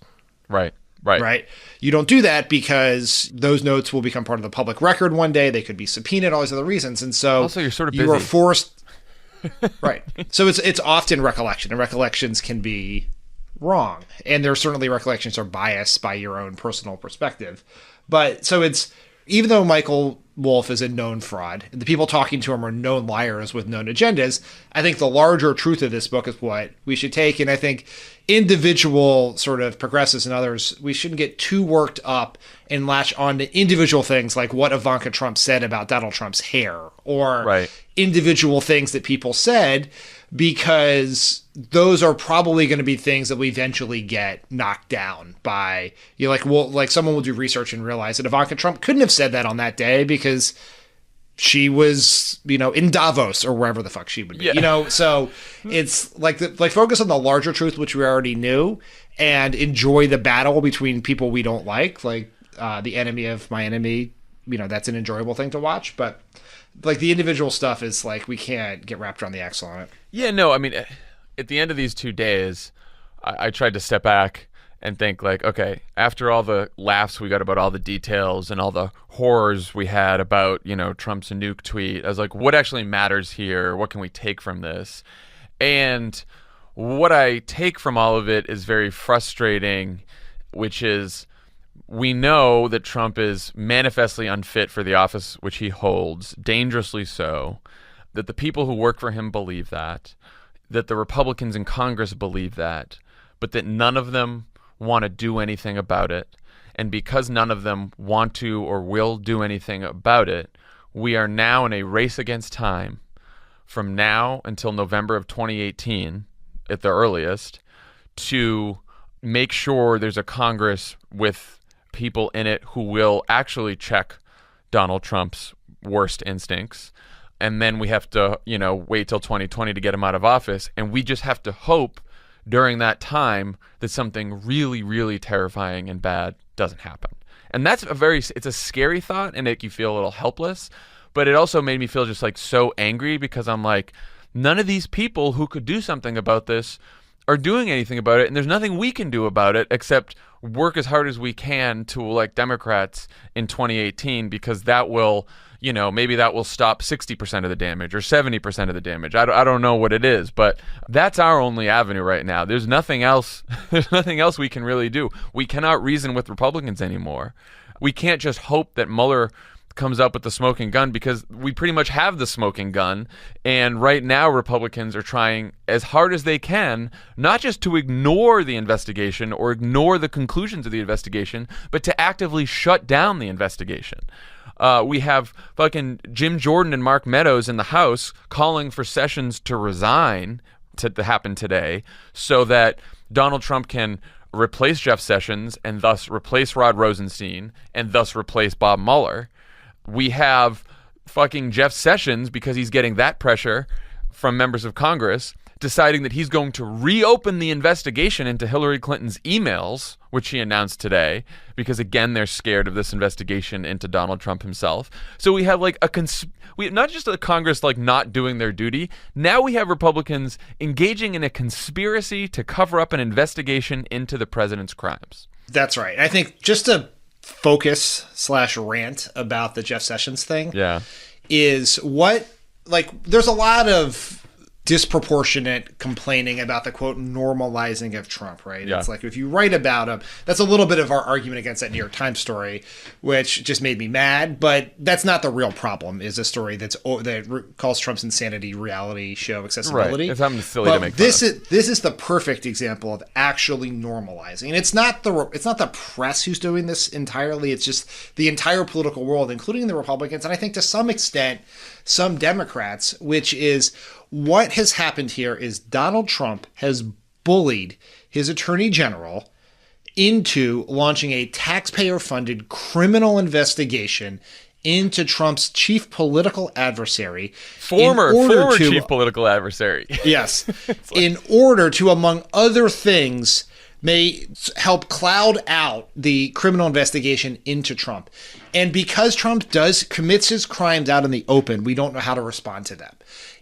Right. Right. You don't do that because those notes will become part of the public record one day. They could be subpoenaed, all these other reasons. And so Also, you're sort of you are busy. forced. Right. So it's often recollection, and recollections can be wrong. And there are certainly recollections are biased by your own personal perspective. But so it's, even though Michael Wolff is a known fraud, and the people talking to him are known liars with known agendas, I think the larger truth of this book is what we should take. And I think individual sort of progressives and others, we shouldn't get too worked up and latch on to individual things like what Ivanka Trump said about Donald Trump's hair, or individual things that people said, because those are probably going to be things that we eventually get knocked down by, someone will do research and realize that Ivanka Trump couldn't have said that on that day because she was, in Davos or wherever the fuck she would be, so it's focus on the larger truth, which we already knew, and enjoy the battle between people we don't like the enemy of my enemy. That's an enjoyable thing to watch, but the individual stuff is we can't get wrapped around the axle on it. Yeah, no, I mean, at the end of these 2 days, I tried to step back and think okay, after all the laughs we got about all the details and all the horrors we had about, Trump's nuke tweet, I was like, what actually matters here? What can we take from this? And what I take from all of it is very frustrating, which is we know that Trump is manifestly unfit for the office which he holds, dangerously so, that the people who work for him believe that the Republicans in Congress believe that, but that none of them want to do anything about it. And because none of them want to or will do anything about it, we are now in a race against time from now until November of 2018 at the earliest to make sure there's a Congress with people in it who will actually check Donald Trump's worst instincts. And then we have to, wait till 2020 to get him out of office. And we just have to hope during that time that something really, really terrifying and bad doesn't happen. And that's it's a scary thought, and you feel a little helpless. But it also made me feel just so angry, because I'm like, none of these people who could do something about this are doing anything about it, and there's nothing we can do about it except work as hard as we can to elect Democrats in 2018, because that will, maybe that will stop 60% of the damage or 70% of the damage. I don't know what it is, but that's our only avenue right now. There's nothing else. There's nothing else we can really do. We cannot reason with Republicans anymore. We can't just hope that Mueller comes up with the smoking gun, because we pretty much have the smoking gun. And right now Republicans are trying as hard as they can, not just to ignore the investigation or ignore the conclusions of the investigation, but to actively shut down the investigation. We have fucking Jim Jordan and Mark Meadows in the House calling for Sessions to resign to happen today, so that Donald Trump can replace Jeff Sessions and thus replace Rod Rosenstein and thus replace Bob Mueller. We have fucking Jeff Sessions, because he's getting that pressure from members of Congress, deciding that he's going to reopen the investigation into Hillary Clinton's emails, which he announced today, because again, they're scared of this investigation into Donald Trump himself. So we have we have not just a Congress not doing their duty. Now we have Republicans engaging in a conspiracy to cover up an investigation into the president's crimes. That's right. I think just to focus/rant about the Jeff Sessions thing is there's a lot of disproportionate complaining about the quote normalizing of Trump, right? Yeah. It's if you write about him, that's a little bit of our argument against that New York Times story, which just made me mad. But that's not the real problem. Is a story that calls Trump's insanity reality show accessibility. Right. It's something silly to make. This is the perfect example of actually normalizing, and it's not the press who's doing this entirely. It's just the entire political world, including the Republicans, and I think to some extent some Democrats, which is what has happened here is Donald Trump has bullied his attorney general into launching a taxpayer-funded criminal investigation into Trump's chief political adversary. Former chief political adversary. Yes. In order to, among other things, may help cloud out the criminal investigation into Trump. And because Trump commits his crimes out in the open, we don't know how to respond to them.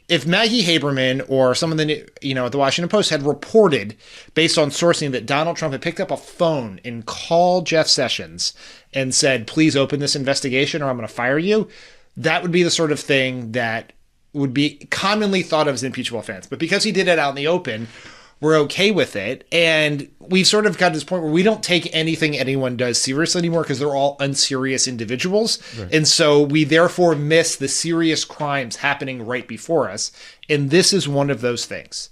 If Maggie Haberman or someone at the Washington Post had reported, based on sourcing, that Donald Trump had picked up a phone and called Jeff Sessions and said, please open this investigation or I'm going to fire you, that would be the sort of thing that would be commonly thought of as impeachable offense. But because he did it out in the open, we're okay with it. And we've sort of got to this point where we don't take anything anyone does seriously anymore because they're all unserious individuals. Right. And so we therefore miss the serious crimes happening right before us. And this is one of those things.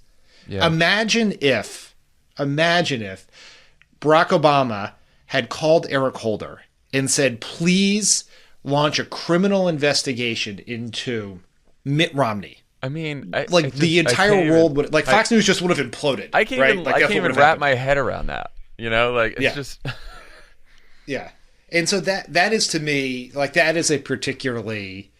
Yeah. Imagine if Barack Obama had called Eric Holder and said, please launch a criminal investigation into Mitt Romney. I mean, the entire world would, Fox News just would have imploded. I can't even wrap my head around that. It's just. Yeah. And so that is, to me, that is a particularly,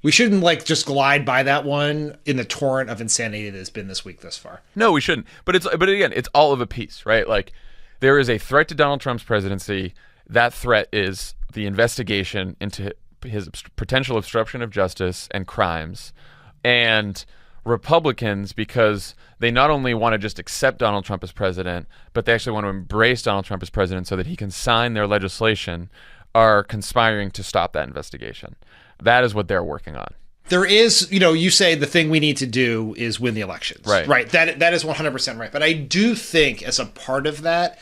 we shouldn't just glide by that one in the torrent of insanity that has been this week thus far. No, we shouldn't. But again, it's all of a piece, right? There is a threat to Donald Trump's presidency. That threat is the investigation into his potential obstruction of justice and crimes. And Republicans, because they not only want to just accept Donald Trump as president, but they actually want to embrace Donald Trump as president so that he can sign their legislation, are conspiring to stop that investigation. That is what they're working on. There is, you say the thing we need to do is win the elections. Right. Right. That is 100% right. But I do think as a part of that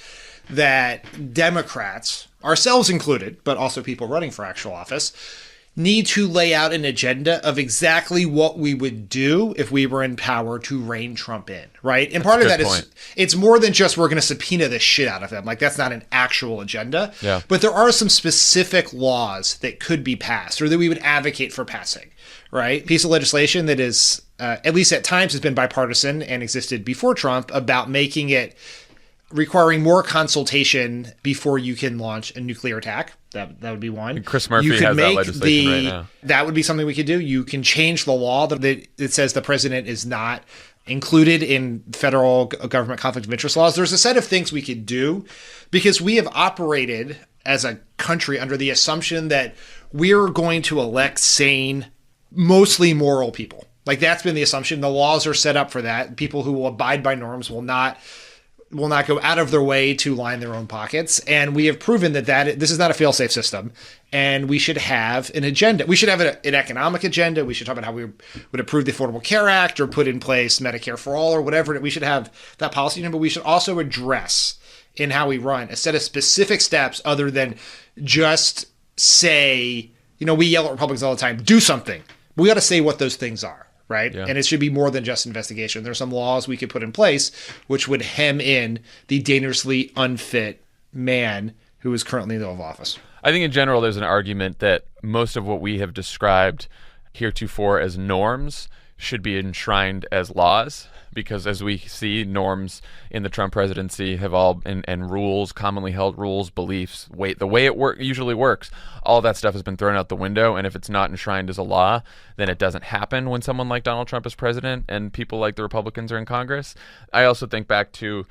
Democrats, ourselves included, but also people running for actual office, need to lay out an agenda of exactly what we would do if we were in power to rein Trump in, right? And part of that is, it's more than just we're going to subpoena the shit out of him. That's not an actual agenda. Yeah. But there are some specific laws that could be passed or that we would advocate for passing, right? Piece of legislation that is, at least at times, has been bipartisan and existed before Trump, about making it requiring more consultation before you can launch a nuclear attack. That would be one. And Chris Murphy has that legislation right now. That would be something we could do. You can change the law that says the president is not included in federal government conflict of interest laws. There's a set of things we could do because we have operated as a country under the assumption that we're going to elect sane, mostly moral people. That's been the assumption. The laws are set up for that. People who will abide by norms will not go out of their way to line their own pockets. And we have proven that this is not a fail-safe system. And we should have an agenda. We should have an economic agenda. We should talk about how we would approve the Affordable Care Act or put in place Medicare for all or whatever. We should have that policy, but we should also address in how we run a set of specific steps other than just say, we yell at Republicans all the time, do something. We got to say what those things are. Right. Yeah. And it should be more than just investigation. There's some laws we could put in place which would hem in the dangerously unfit man who is currently in the Oval Office. I think in general, there's an argument that most of what we have described heretofore as norms should be enshrined as laws, because as we see, norms in the Trump presidency have all, and rules, commonly held rules, beliefs, the way it usually works, all that stuff has been thrown out the window. And if it's not enshrined as a law, then it doesn't happen when someone like Donald Trump is president and people like the Republicans are in Congress. I also think back to,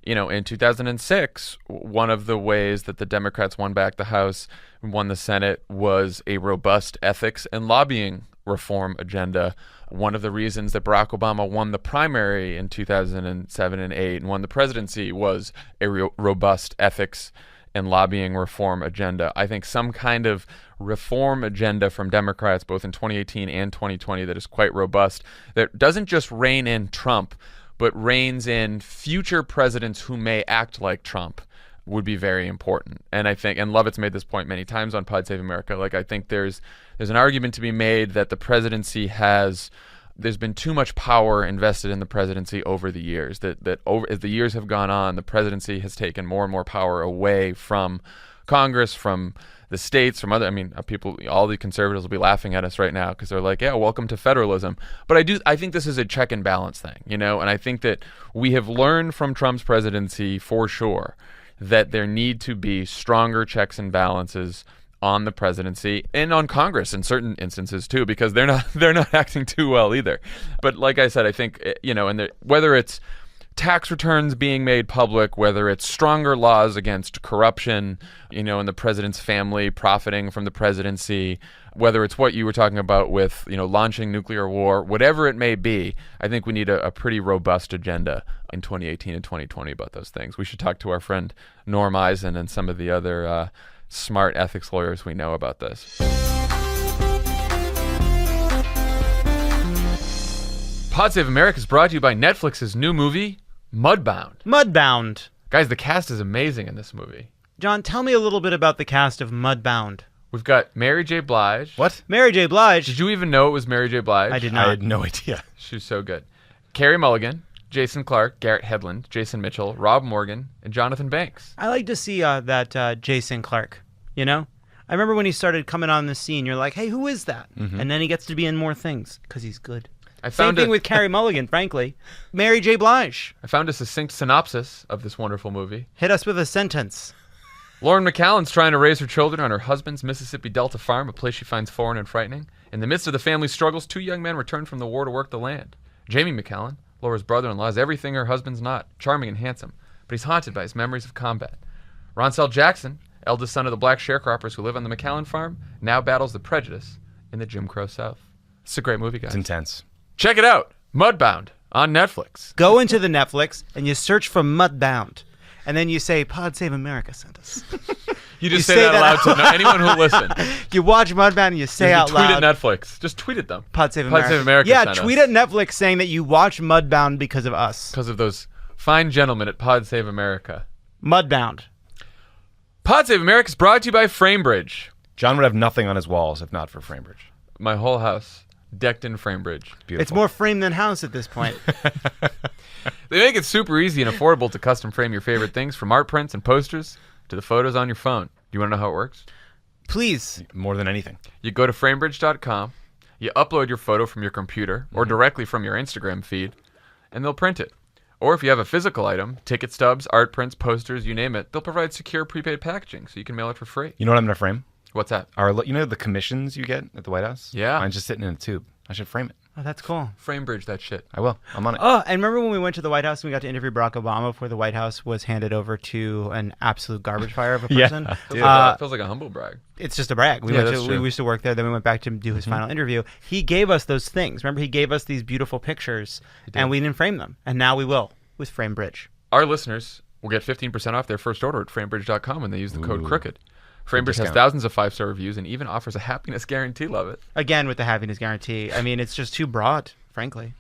in 2006, one of the ways that the Democrats won back the House and won the Senate was a robust ethics and lobbying reform agenda. One of the reasons that Barack Obama won the primary in 2007 and 8 and won the presidency was a robust ethics and lobbying reform agenda. I think some kind of reform agenda from Democrats, both in 2018 and 2020, that is quite robust, that doesn't just rein in Trump, but reins in future presidents who may act like Trump, would be very important. And I think, and Lovett's made this point many times on Pod Save America, I think there's an argument to be made that the presidency there's been too much power invested in the presidency over the years, that as the years have gone on, the presidency has taken more and more power away from Congress, from the states, from other, people, all the conservatives will be laughing at us right now because they're like, yeah, welcome to federalism. But I think this is a check and balance thing, and I think that we have learned from Trump's presidency for sure that there need to be stronger checks and balances on the presidency and on Congress in certain instances too, because they're not acting too well either. But like I said, I think, and whether it's tax returns being made public, whether it's stronger laws against corruption, and the president's family profiting from the presidency, whether it's what you were talking about with, launching nuclear war, whatever it may be, I think we need a pretty robust agenda in 2018 and 2020 about those things. We should talk to our friend Norm Eisen and some of the other smart ethics lawyers we know about this. Pod Save America is brought to you by Netflix's new movie, Mudbound. Mudbound. Guys, the cast is amazing in this movie. John, tell me a little bit about the cast of Mudbound. We've got Mary J. Blige. What? Mary J. Blige. Did you even know it was Mary J. Blige? I did not. I had no idea. She was so good. Carey Mulligan, Jason Clarke, Garrett Hedlund, Jason Mitchell, Rob Morgan, and Jonathan Banks. I like to see that Jason Clarke, I remember when he started coming on the scene, you're like, hey, who is that? Mm-hmm. And then he gets to be in more things because he's good. Same thing with Carey Mulligan, frankly. Mary J. Blige. I found a succinct synopsis of this wonderful movie. Hit us with a sentence. Lauren McCallan's trying to raise her children on her husband's Mississippi Delta farm, a place she finds foreign and frightening. In the midst of the family's struggles, 2 young men return from the war to work the land. Jamie McCallan, Laura's brother-in-law, is everything her husband's not, charming and handsome, but he's haunted by his memories of combat. Ronsell Jackson, eldest son of the black sharecroppers who live on the McCallan farm, now battles the prejudice in the Jim Crow South. It's a great movie, guys. It's intense. Check it out. Mudbound on Netflix. Go into the Netflix and you search for Mudbound. And then you say, Pod Save America sent us. You just say that out loud to anyone who'll listen. You watch Mudbound and you say out tweet loud. Tweet at Netflix. Just tweet at them. Pod Save America. Pod Save America Yeah, sent tweet us. at Netflix saying that you watch Mudbound because of us. Because of those fine gentlemen at Pod Save America. Mudbound. Pod Save America is brought to you by FrameBridge. John would have nothing on his walls if not for FrameBridge. My whole house decked in FrameBridge. Beautiful. It's more frame than house at this point. They make it super easy and affordable to custom frame your favorite things, from art prints and posters to the photos on your phone. Do you want to know how it works? Please. More than anything. You go to framebridge.com, you upload your photo from your computer or directly from your Instagram feed, and they'll print it. Or if you have a physical item, ticket stubs, art prints, posters, you name it, they'll provide secure prepaid packaging so you can mail it for free. You know what I'm going to frame? What's that? The commissions you get at the White House? Yeah. Mine's just sitting in a tube. I should frame it. Oh, that's cool. FrameBridge that shit. I will. I'm on it. Oh, and remember when we went to the White House and we got to interview Barack Obama before the White House was handed over to an absolute garbage fire of a Yeah. person? Feels like a humble brag. It's just a brag. We used to work there. Then we went back to do his final interview. He gave us those things. Remember, he gave us these beautiful pictures, and we didn't frame them. And now we will with FrameBridge. Our listeners will get 15% off their first order at framebridge.com when they use the code CROOKED. FrameBridge has discount. thousands of 5-star reviews and even offers a happiness guarantee. Love it. Again, with the happiness guarantee. I mean, it's just too broad, frankly.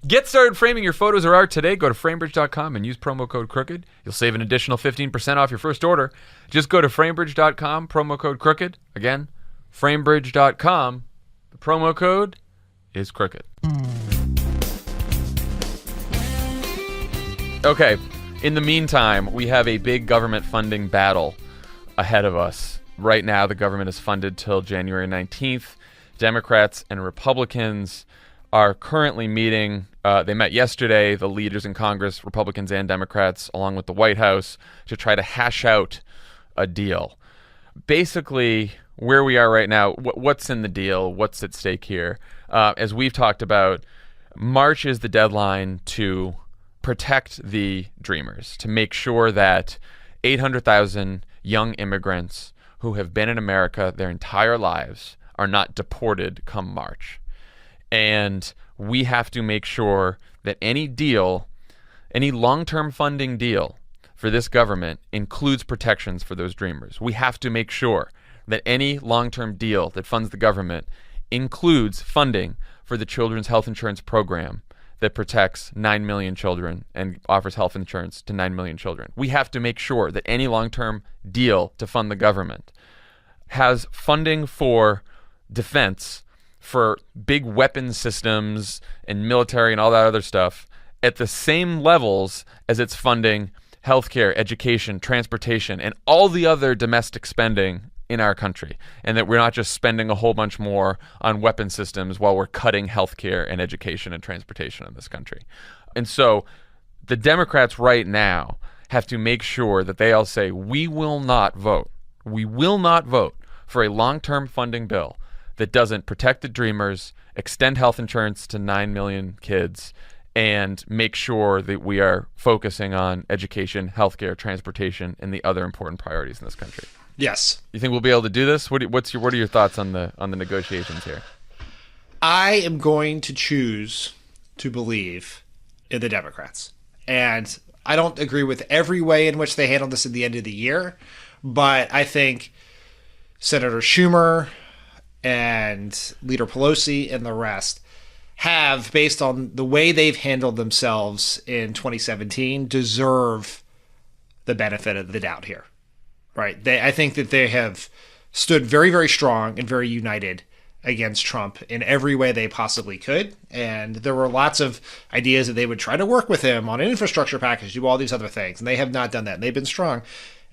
Get started framing your photos or art today. Go to framebridge.com and use promo code CROOKED. You'll save an additional 15% off your first order. Just go to framebridge.com, promo code CROOKED. Again, framebridge.com. The promo code is CROOKED. Okay, in the meantime, we have a big government funding battle ahead of us. Right now, the government is funded till January 19th. Democrats and Republicans are currently meeting. They met yesterday, the leaders in Congress, Republicans and Democrats, along with the White House, to try to hash out a deal. Basically, where we are right now, what's in the deal, what's at stake here. As we've talked about, March is the deadline to protect the Dreamers, to make sure that 800,000 young immigrants who have been in America their entire lives are not deported come March. And we have to make sure that any deal, any long-term funding deal for this government includes protections for those Dreamers. We have to make sure that any long-term deal that funds the government includes funding for the Children's Health Insurance Program that protects 9 million children and offers health insurance to 9 million children. We have to make sure that any long-term deal to fund the government has funding for defense, for big weapon systems and military and all that other stuff at the same levels as it's funding healthcare, education, transportation, and all the other domestic spending in our country, and that we're not just spending a whole bunch more on weapon systems while we're cutting healthcare and education and transportation in this country. And so the Democrats right now have to make sure that they all say, we will not vote for a long-term funding bill that doesn't protect the dreamers, extend health insurance to 9 million kids, and make sure that we are focusing on education, healthcare, transportation, and the other important priorities in this country. Yes. You think we'll be able to do this? What are your thoughts on the negotiations here? I am going to choose to believe in the Democrats. And I don't agree with every way in which they handled this at the end of the year, but I think Senator Schumer and Leader Pelosi and the rest have, based on the way they've handled themselves in 2017, deserve the benefit of the doubt here. Right? I think that they have stood very, very strong and very united against Trump in every way they possibly could. And there were lots of ideas that they would try to work with him on an infrastructure package, do all these other things. And they have not done that. And they've been strong.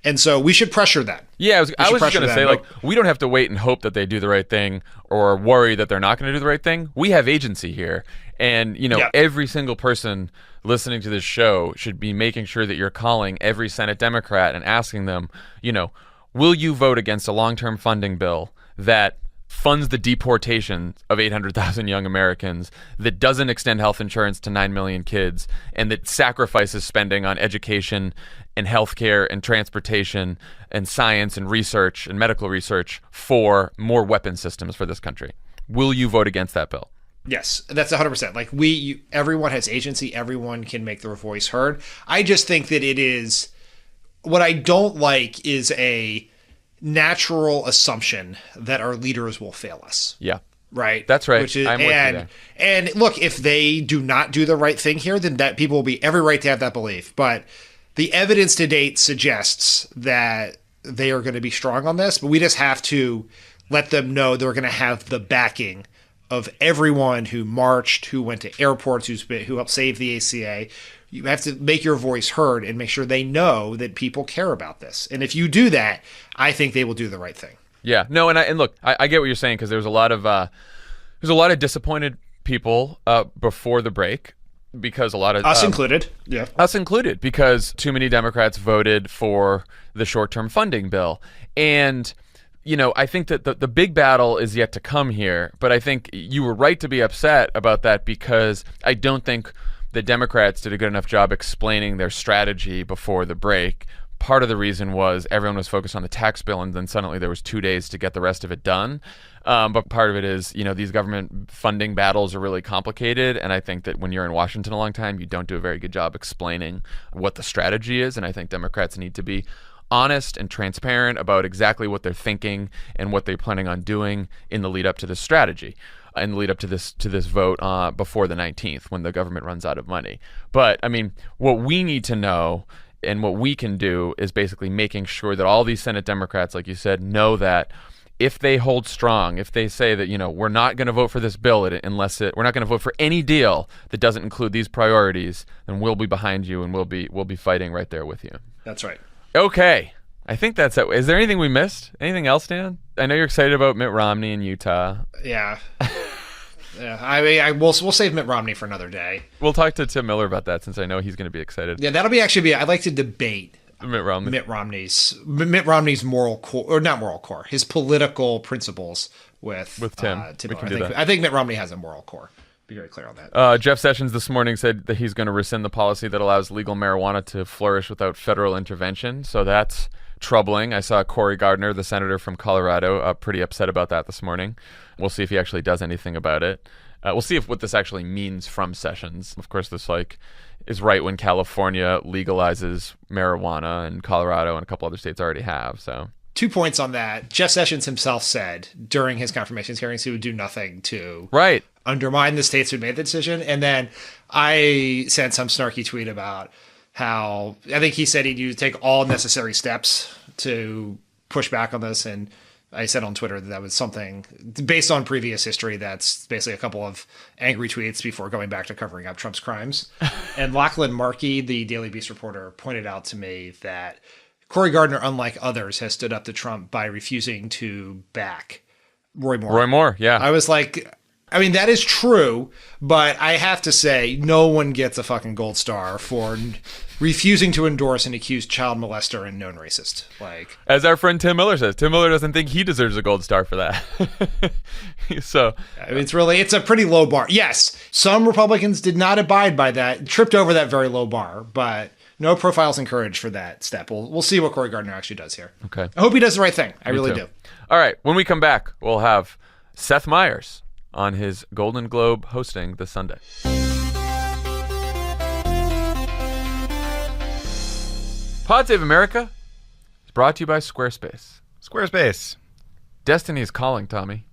And so we should pressure them. Yeah, I was just going to say, like, we don't have to wait and hope that they do the right thing or worry that they're not going to do the right thing. We have agency here. And, every single person listening to this show should be making sure that you're calling every Senate Democrat and asking them, will you vote against a long-term funding bill that funds the deportation of 800,000 young Americans, that doesn't extend health insurance to 9 million kids, and that sacrifices spending on education and healthcare and transportation and science and research and medical research for more weapon systems for this country? Will you vote against that bill? Yes, that's 100%. Like everyone has agency. Everyone can make their voice heard. I just think that it is, what I don't like is a natural assumption that our leaders will fail us. Yeah. Right. That's right. I'm with you there. And look, if they do not do the right thing here, then that people will be every right to have that belief. But the evidence to date suggests that they are going to be strong on this, but we just have to let them know they're going to have the backing of everyone who marched, who went to airports, who helped save the ACA. You have to make your voice heard and make sure they know that people care about this. And if you do that, I think they will do the right thing. Yeah. No, and look, I get what you're saying, because there's a lot of disappointed people before the break, because a lot of us included. Yeah. Us included, because too many Democrats voted for the short-term funding bill. And I think that the big battle is yet to come here, but I think you were right to be upset about that, because I don't think the Democrats did a good enough job explaining their strategy before the break. Part of the reason was everyone was focused on the tax bill, and then suddenly there was 2 days to get the rest of it done. But part of it is, these government funding battles are really complicated, and I think that when you're in Washington a long time, you don't do a very good job explaining what the strategy is, and I think Democrats need to be honest and transparent about exactly what they're thinking and what they're planning on doing in the lead up to this strategy, in the lead up to this vote before the 19th, when the government runs out of money. But I mean, what we need to know and what we can do is basically making sure that all these Senate Democrats, like you said, know that if they hold strong, if they say that, we're not going to vote for this bill we're not going to vote for any deal that doesn't include these priorities, then we'll be behind you and we'll be fighting right there with you. That's right. Okay. I think that's it. Is there anything we missed? Anything else, Dan? I know you're excited about Mitt Romney in Utah. Yeah. Yeah. I mean, we'll save Mitt Romney for another day. We'll talk to Tim Miller about that, since I know he's going to be excited. Yeah, that'll I'd like to debate Mitt Romney's moral core, or not moral core, his political principles with Tim. Miller. I think Mitt Romney has a moral core. Be very clear on that. Jeff Sessions this morning said that he's going to rescind the policy that allows legal marijuana to flourish without federal intervention. So that's troubling. I saw Cory Gardner, the senator from Colorado, pretty upset about that this morning. We'll see if he actually does anything about it. We'll see what this actually means from Sessions. Of course, this is right when California legalizes marijuana, and Colorado and a couple other states already have. So 2 points on that. Jeff Sessions himself said during his confirmations hearings he would do nothing to undermine the states who made the decision. And then I sent some snarky tweet about how I think he said he'd take all necessary steps to push back on this. And I said on Twitter that was something based on previous history. That's basically a couple of angry tweets before going back to covering up Trump's crimes. And Lachlan Markey, the Daily Beast reporter, pointed out to me that Cory Gardner, unlike others, has stood up to Trump by refusing to back Roy Moore. Roy Moore, yeah. I was like, I mean, that is true, but I have to say, no one gets a fucking gold star for refusing to endorse an accused child molester and known racist. Like, as our friend Tim Miller says, Tim Miller doesn't think he deserves a gold star for that. So, I mean, it's a pretty low bar. Yes, some Republicans did not abide by that, tripped over that very low bar, but no profiles encouraged for that step. We'll see what Cory Gardner actually does here. Okay. I hope he does the right thing. I Me really too. do. All right. When we come back, we'll have Seth Myers on his Golden Globe hosting this Sunday. Pod Save America is brought to you by Squarespace. Squarespace. Destiny is calling, Tommy.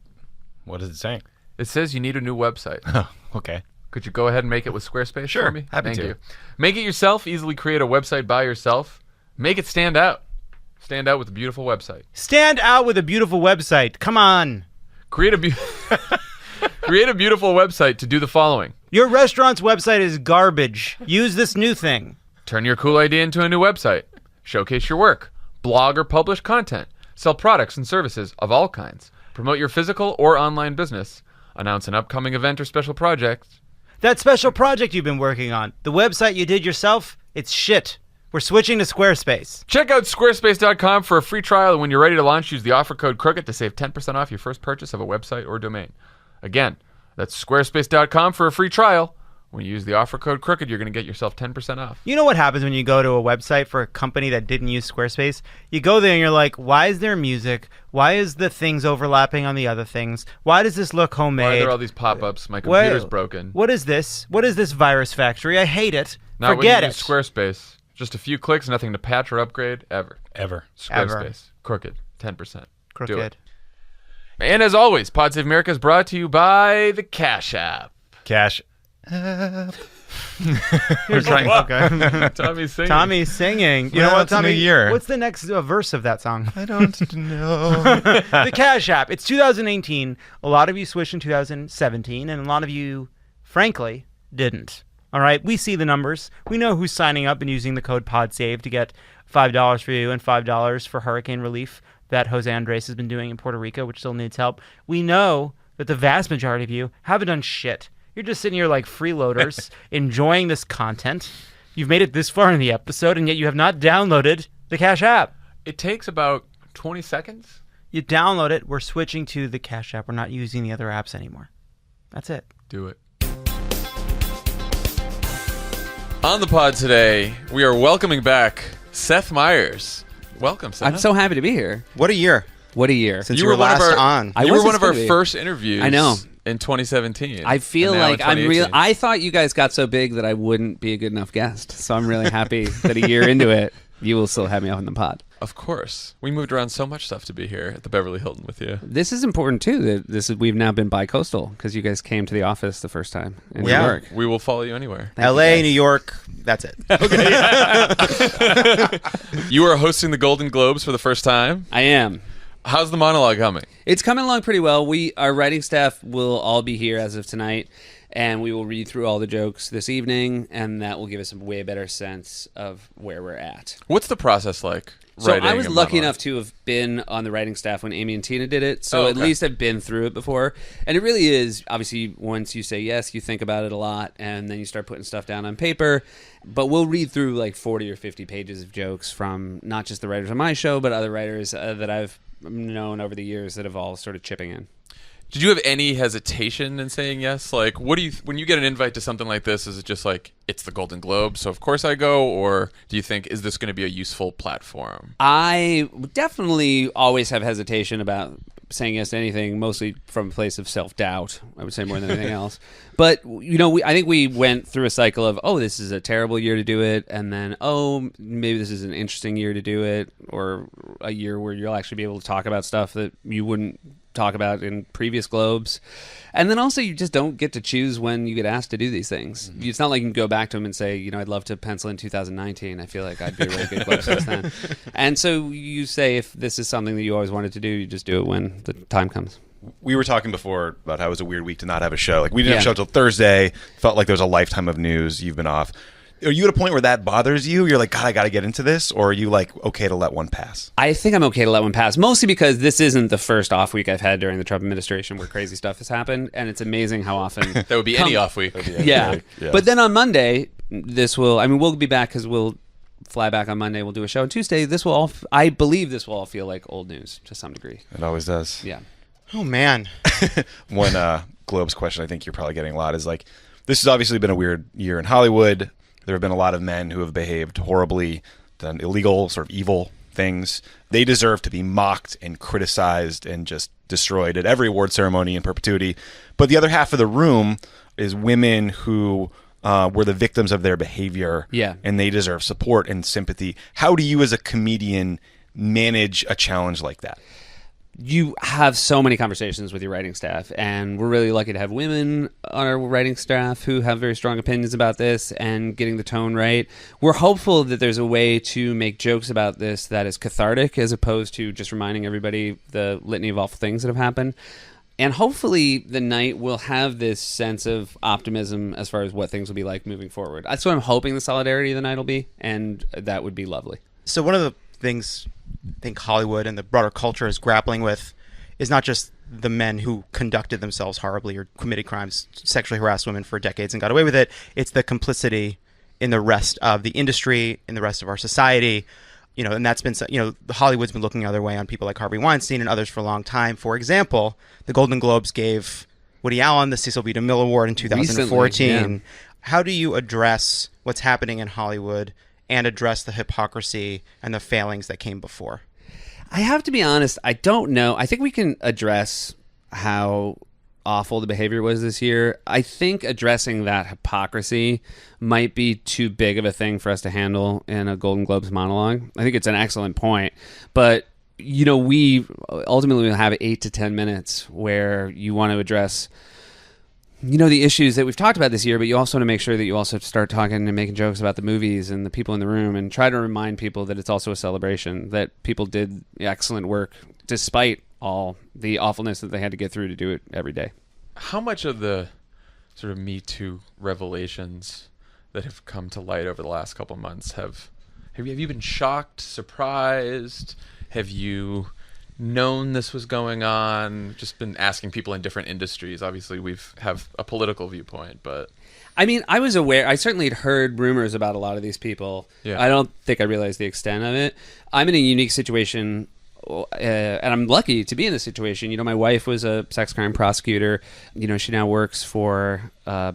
What is it saying? It says you need a new website. Oh, okay. Could you go ahead and make it with Squarespace Sure, for me? happy Thank to. you. Make it yourself. Easily create a website by yourself. Make it stand out. Stand out with a beautiful website. Stand out with a beautiful website. Come on. Create a beautiful website to do the following. Your restaurant's website is garbage. Use this new thing. Turn your cool idea into a new website. Showcase your work. Blog or publish content. Sell products and services of all kinds. Promote your physical or online business. Announce an upcoming event or special project. That special project you've been working on, the website you did yourself, it's shit. We're switching to Squarespace. Check out squarespace.com for a free trial, and when you're ready to launch, use the offer code CROOKED to save 10% off your first purchase of a website or domain. Again, that's squarespace.com for a free trial. When you use the offer code CROOKED, you're going to get yourself 10% off. You know what happens when you go to a website for a company that didn't use Squarespace? You go there and you're like, why is there music? Why is the things overlapping on the other things? Why does this look homemade? Why are there all these pop-ups? My computer's Wait, broken. What is this? What is this virus factory? I hate it. Not Forget when you it. use Squarespace. Just a few clicks, nothing to patch or upgrade, ever. Ever. Squarespace. Crooked. 10%. Do Crooked. it. And as always, Pod Save America is brought to you by the Cash App. Cash. Here's okay. Tommy's singing. Tommy's singing. You know Well, what, it's a new Tommy? year. What's the next verse of that song? I don't know. The Cash App. It's 2018. A lot of you switched in 2017, and a lot of you, frankly, didn't. All right? We see the numbers. We know who's signing up and using the code PODSAVE to get $5 for you and $5 for hurricane relief that Jose Andres has been doing in Puerto Rico, which still needs help. We know that the vast majority of you haven't done shit. You're just sitting here like freeloaders, enjoying this content. You've made it this far in the episode, and yet you have not downloaded the Cash App. It takes about 20 seconds. You download it. We're switching to the Cash App. We're not using the other apps anymore. That's it. Do it. On the pod today, we are welcoming back Seth Myers. Welcome, Seth. I'm so happy to be here. What a year What a year. since you were last on. I You were wasn't one of our supposed to be. first interviews. I know. In 2017. I feel And now in like I'm real. 2018. I thought you guys got so big that I wouldn't be a good enough guest. So I'm really happy that a year into it, you will still have me on the pod. Of course. We moved around so much stuff to be here at the Beverly Hilton with you. This is important too. That we've now been bi-coastal because you guys came to the office the first time in Yeah. New York. We will follow you anywhere. Thank you, LA, guys. New York, that's it. You are hosting the Golden Globes for the first time. I am. How's the monologue coming? It's coming along pretty well. Our writing staff will all be here as of tonight, and we will read through all the jokes this evening, and that will give us a way better sense of where we're at. What's the process like? So writing I was a lucky monologue? enough to have been on the writing staff when Amy and Tina did it, so Oh, at okay. least I've been through it before. And it really is, obviously, once you say yes, you think about it a lot, and then you start putting stuff down on paper. But we'll read through like 40 or 50 pages of jokes from not just the writers on my show, but other writers that I've known over the years that have all started chipping in. Did you have any hesitation in saying yes? Like, what do you when you get an invite to something like this? Is it just like it's the Golden Globe, so of course I go, or do you think is this going to be a useful platform? I definitely always have hesitation about saying yes to anything, mostly from a place of self-doubt, I would say, more than anything else. But, you know, I think we went through a cycle of, oh, this is a terrible year to do it, and then, oh, maybe this is an interesting year to do it, or a year where you'll actually be able to talk about stuff that you wouldn't talk about in previous Globes. And then also you just don't get to choose when you get asked to do these things. Mm-hmm. It's not like you can go back to them and say, you know, I'd love to pencil in 2019. I feel like I'd be a really good Globe host then. And so you say if this is something that you always wanted to do, you just do it when the time comes. We were talking before about how it was a weird week to not have a show. Like, we didn't have a Yeah. show till Thursday. Felt like there was a lifetime of news. You've been off. Are you at a point where that bothers you? You're like, God, I got to get into this? Or are you like, okay to let one pass? I think I'm okay to let one pass, mostly because this isn't the first off week I've had during the Trump administration where crazy stuff has happened, and it's amazing how often That would be any off week. Yeah. But then on Monday, we'll be back because we'll fly back on Monday. We'll do a show on Tuesday. I believe this will all feel like old news to some degree. It always does. Yeah. Oh, man. One Globes question I think you're probably getting a lot is like, this has obviously been a weird year in Hollywood. There have been a lot of men who have behaved horribly, done illegal, sort of evil things. They deserve to be mocked and criticized and just destroyed at every award ceremony in perpetuity. But the other half of the room is women who were the victims of their behavior. Yeah. And they deserve support and sympathy. How do you as a comedian manage a challenge like that? You have so many conversations with your writing staff, and we're really lucky to have women on our writing staff who have very strong opinions about this and getting the tone right. We're hopeful that there's a way to make jokes about this that is cathartic as opposed to just reminding everybody the litany of awful things that have happened. And hopefully the night will have this sense of optimism as far as what things will be like moving forward. That's what I'm hoping the solidarity of the night will be, and that would be lovely. So one of the things I think Hollywood and the broader culture is grappling with is not just the men who conducted themselves horribly or committed crimes, sexually harassed women for decades and got away with it. It's the complicity in the rest of the industry, in the rest of our society. And that's been, Hollywood's been looking the other way on people like Harvey Weinstein and others for a long time. For example, the Golden Globes gave Woody Allen the Cecil B. DeMille Award in 2014. Recently, yeah. How do you address what's happening in Hollywood and address the hypocrisy and the failings that came before? I have to be honest, I don't know. I think we can address how awful the behavior was this year. I think addressing that hypocrisy might be too big of a thing for us to handle in a Golden Globes monologue. I think it's an excellent point. But, we ultimately will have 8 to 10 minutes where you want to address the issues that we've talked about this year, but you also want to make sure that you also start talking and making jokes about the movies and the people in the room and try to remind people that it's also a celebration, that people did excellent work despite all the awfulness that they had to get through to do it every day. How much of the sort of Me Too revelations that have come to light over the last couple of months have you been shocked, surprised? Have you known this was going on? Just been asking people in different industries. Obviously, we have a political viewpoint, but I mean, I was aware. I certainly had heard rumors about a lot of these people. Yeah. I don't think I realized the extent of it. I'm in a unique situation, and I'm lucky to be in this situation. My wife was a sex crime prosecutor. She now works for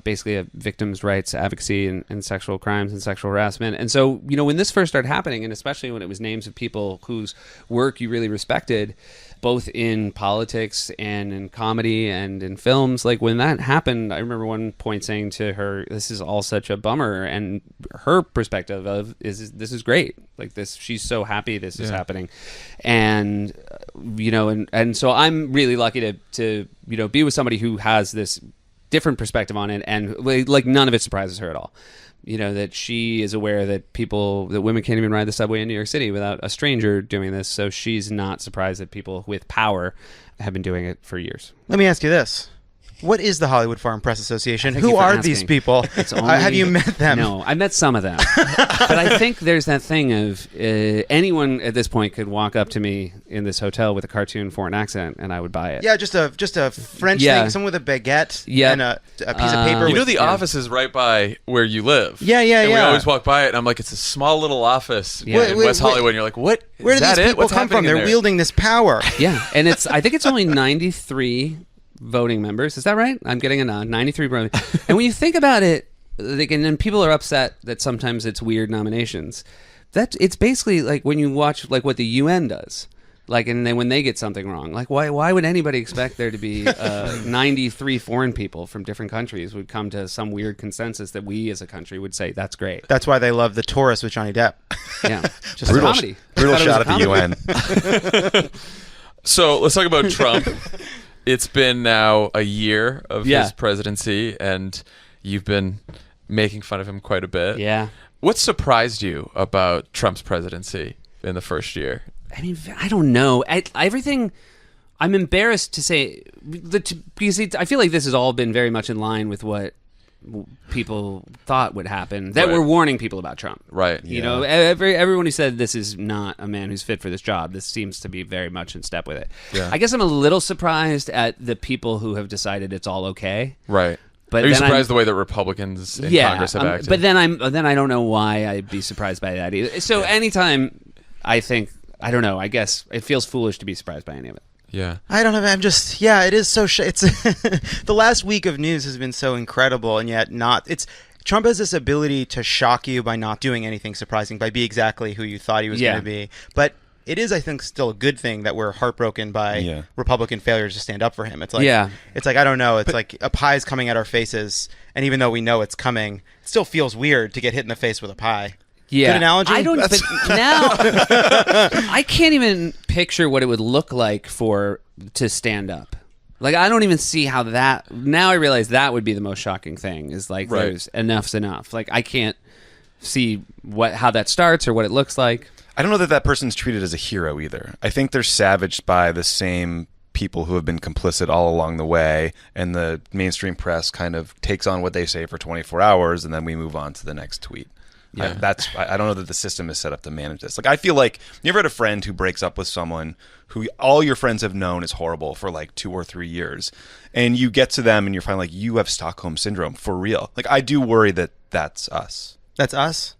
basically a victims' rights advocacy and sexual crimes and sexual harassment. And so, when this first started happening, and especially when it was names of people whose work you really respected, both in politics and in comedy and in films, like when that happened, I remember one point saying to her, "This is all such a bummer," and her perspective of this is great. Like this, she's so happy this is happening, and and so I'm really lucky to be with somebody who has this different perspective on it, and like none of it surprises her at all. That she is aware that women can't even ride the subway in New York City without a stranger doing this. So she's not surprised that people with power have been doing it for years. Let me ask you this. What is the Hollywood Foreign Press Association? Thank you Who for are asking. these people? Have you met them? No, I met some of them. But I think there's that thing of anyone at this point could walk up to me in this hotel with a cartoon foreign accent and I would buy it. Yeah, just a French thing, someone with a baguette and a piece of paper. The office is right by where you live. Yeah. And we always walk by it, and I'm like, it's a small little office in West Hollywood. And you're like, what? Where do these people What's come from? happening in They're there? wielding this power. Yeah, and I think it's only 93 voting members. Is that right? I'm getting a nod. 93 voting. And when you think about it, and then people are upset that sometimes it's weird nominations. It's basically like when you watch like what the UN does. Like, and then when they get something wrong, like why would anybody expect there to be 93 foreign people from different countries would come to some weird consensus that we as a country would say that's great. That's why they love The Tourist with Johnny Depp. Yeah, just Brutal, comedy. brutal I thought shot it was at the UN. So let's talk about Trump. It's been now a year of his presidency, and you've been making fun of him quite a bit. Yeah. What surprised you about Trump's presidency in the first year? I mean, I don't know. Everything. I'm embarrassed to say because I feel like this has all been very much in line with what people thought would happen, that were warning people about Trump. Right. You know, everyone who said this is not a man who's fit for this job, this seems to be very much in step with it. Yeah. I guess I'm a little surprised at the people who have decided it's all okay. Right. But are you then surprised the way that Republicans in Congress have acted? But then I don't know why I'd be surprised by that either. So anytime I think, I don't know, I guess it feels foolish to be surprised by any of it. Yeah. I don't know. I'm just, it is so. It's the last week of news has been so incredible, and yet not. Trump has this ability to shock you by not doing anything surprising, by being exactly who you thought he was going to be. But it is, I think, still a good thing that we're heartbroken by Republican failures to stand up for him. It's like, it's like, I don't know. It's like a pie is coming at our faces, and even though we know it's coming, it still feels weird to get hit in the face with a pie. Yeah. Good analogy? I don't. But now I can't even picture what it would look like to stand up. Like, I don't even see how that. Now I realize that would be the most shocking thing. Is like, there's enough's enough. Like, I can't see how that starts or what it looks like. I don't know that person's treated as a hero either. I think they're savaged by the same people who have been complicit all along the way, and the mainstream press kind of takes on what they say for 24 hours, and then we move on to the next tweet. Yeah. I don't know that the system is set up to manage this. Like, I feel like, you ever had a friend who breaks up with someone who all your friends have known is horrible for like 2 or 3 years, and you get to them and you're finally like, you have Stockholm syndrome for real. Like, I do worry that that's us. That's us?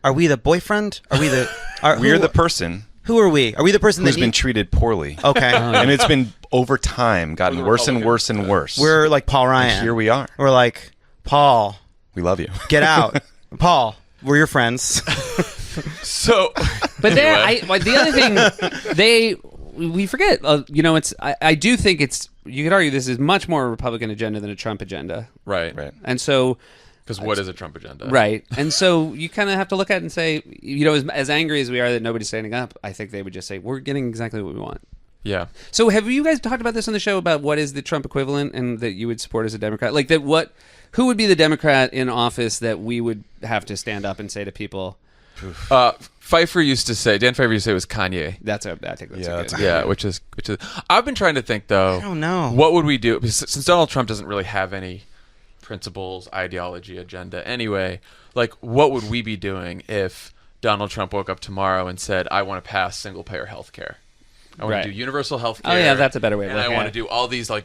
Are we the boyfriend? Are we the? We're the person. Who are we? Are we the person who's been treated poorly? Okay, and it's been over time gotten worse and worse and worse. We're like Paul Ryan. And here we are. We're like, Paul. We love you. Get out, Paul. We're your friends. So, but the other thing we forget. You know, I do think you could argue this is much more a Republican agenda than a Trump agenda. Right. And so. Because what is a Trump agenda? Right. And so you kind of have to look at it and say, you know, as angry as we are that nobody's standing up, I think they would just say, we're getting exactly what we want. Yeah. So have you guys talked about this on the show about what is the Trump equivalent and that you would support as a Democrat? Like who would be the Democrat in office that we would have to stand up and say to people? Pfeiffer used to say, Dan Pfeiffer used to say it was Kanye. I think that's good. Yeah, which is. I've been trying to think though. I don't know. What would we do? Because since Donald Trump doesn't really have any principles, ideology, agenda anyway, like what would we be doing if Donald Trump woke up tomorrow and said, I want to pass single payer health care. I want to do universal health care. Oh yeah, that's a better way of looking at it. And I want to it. do all these like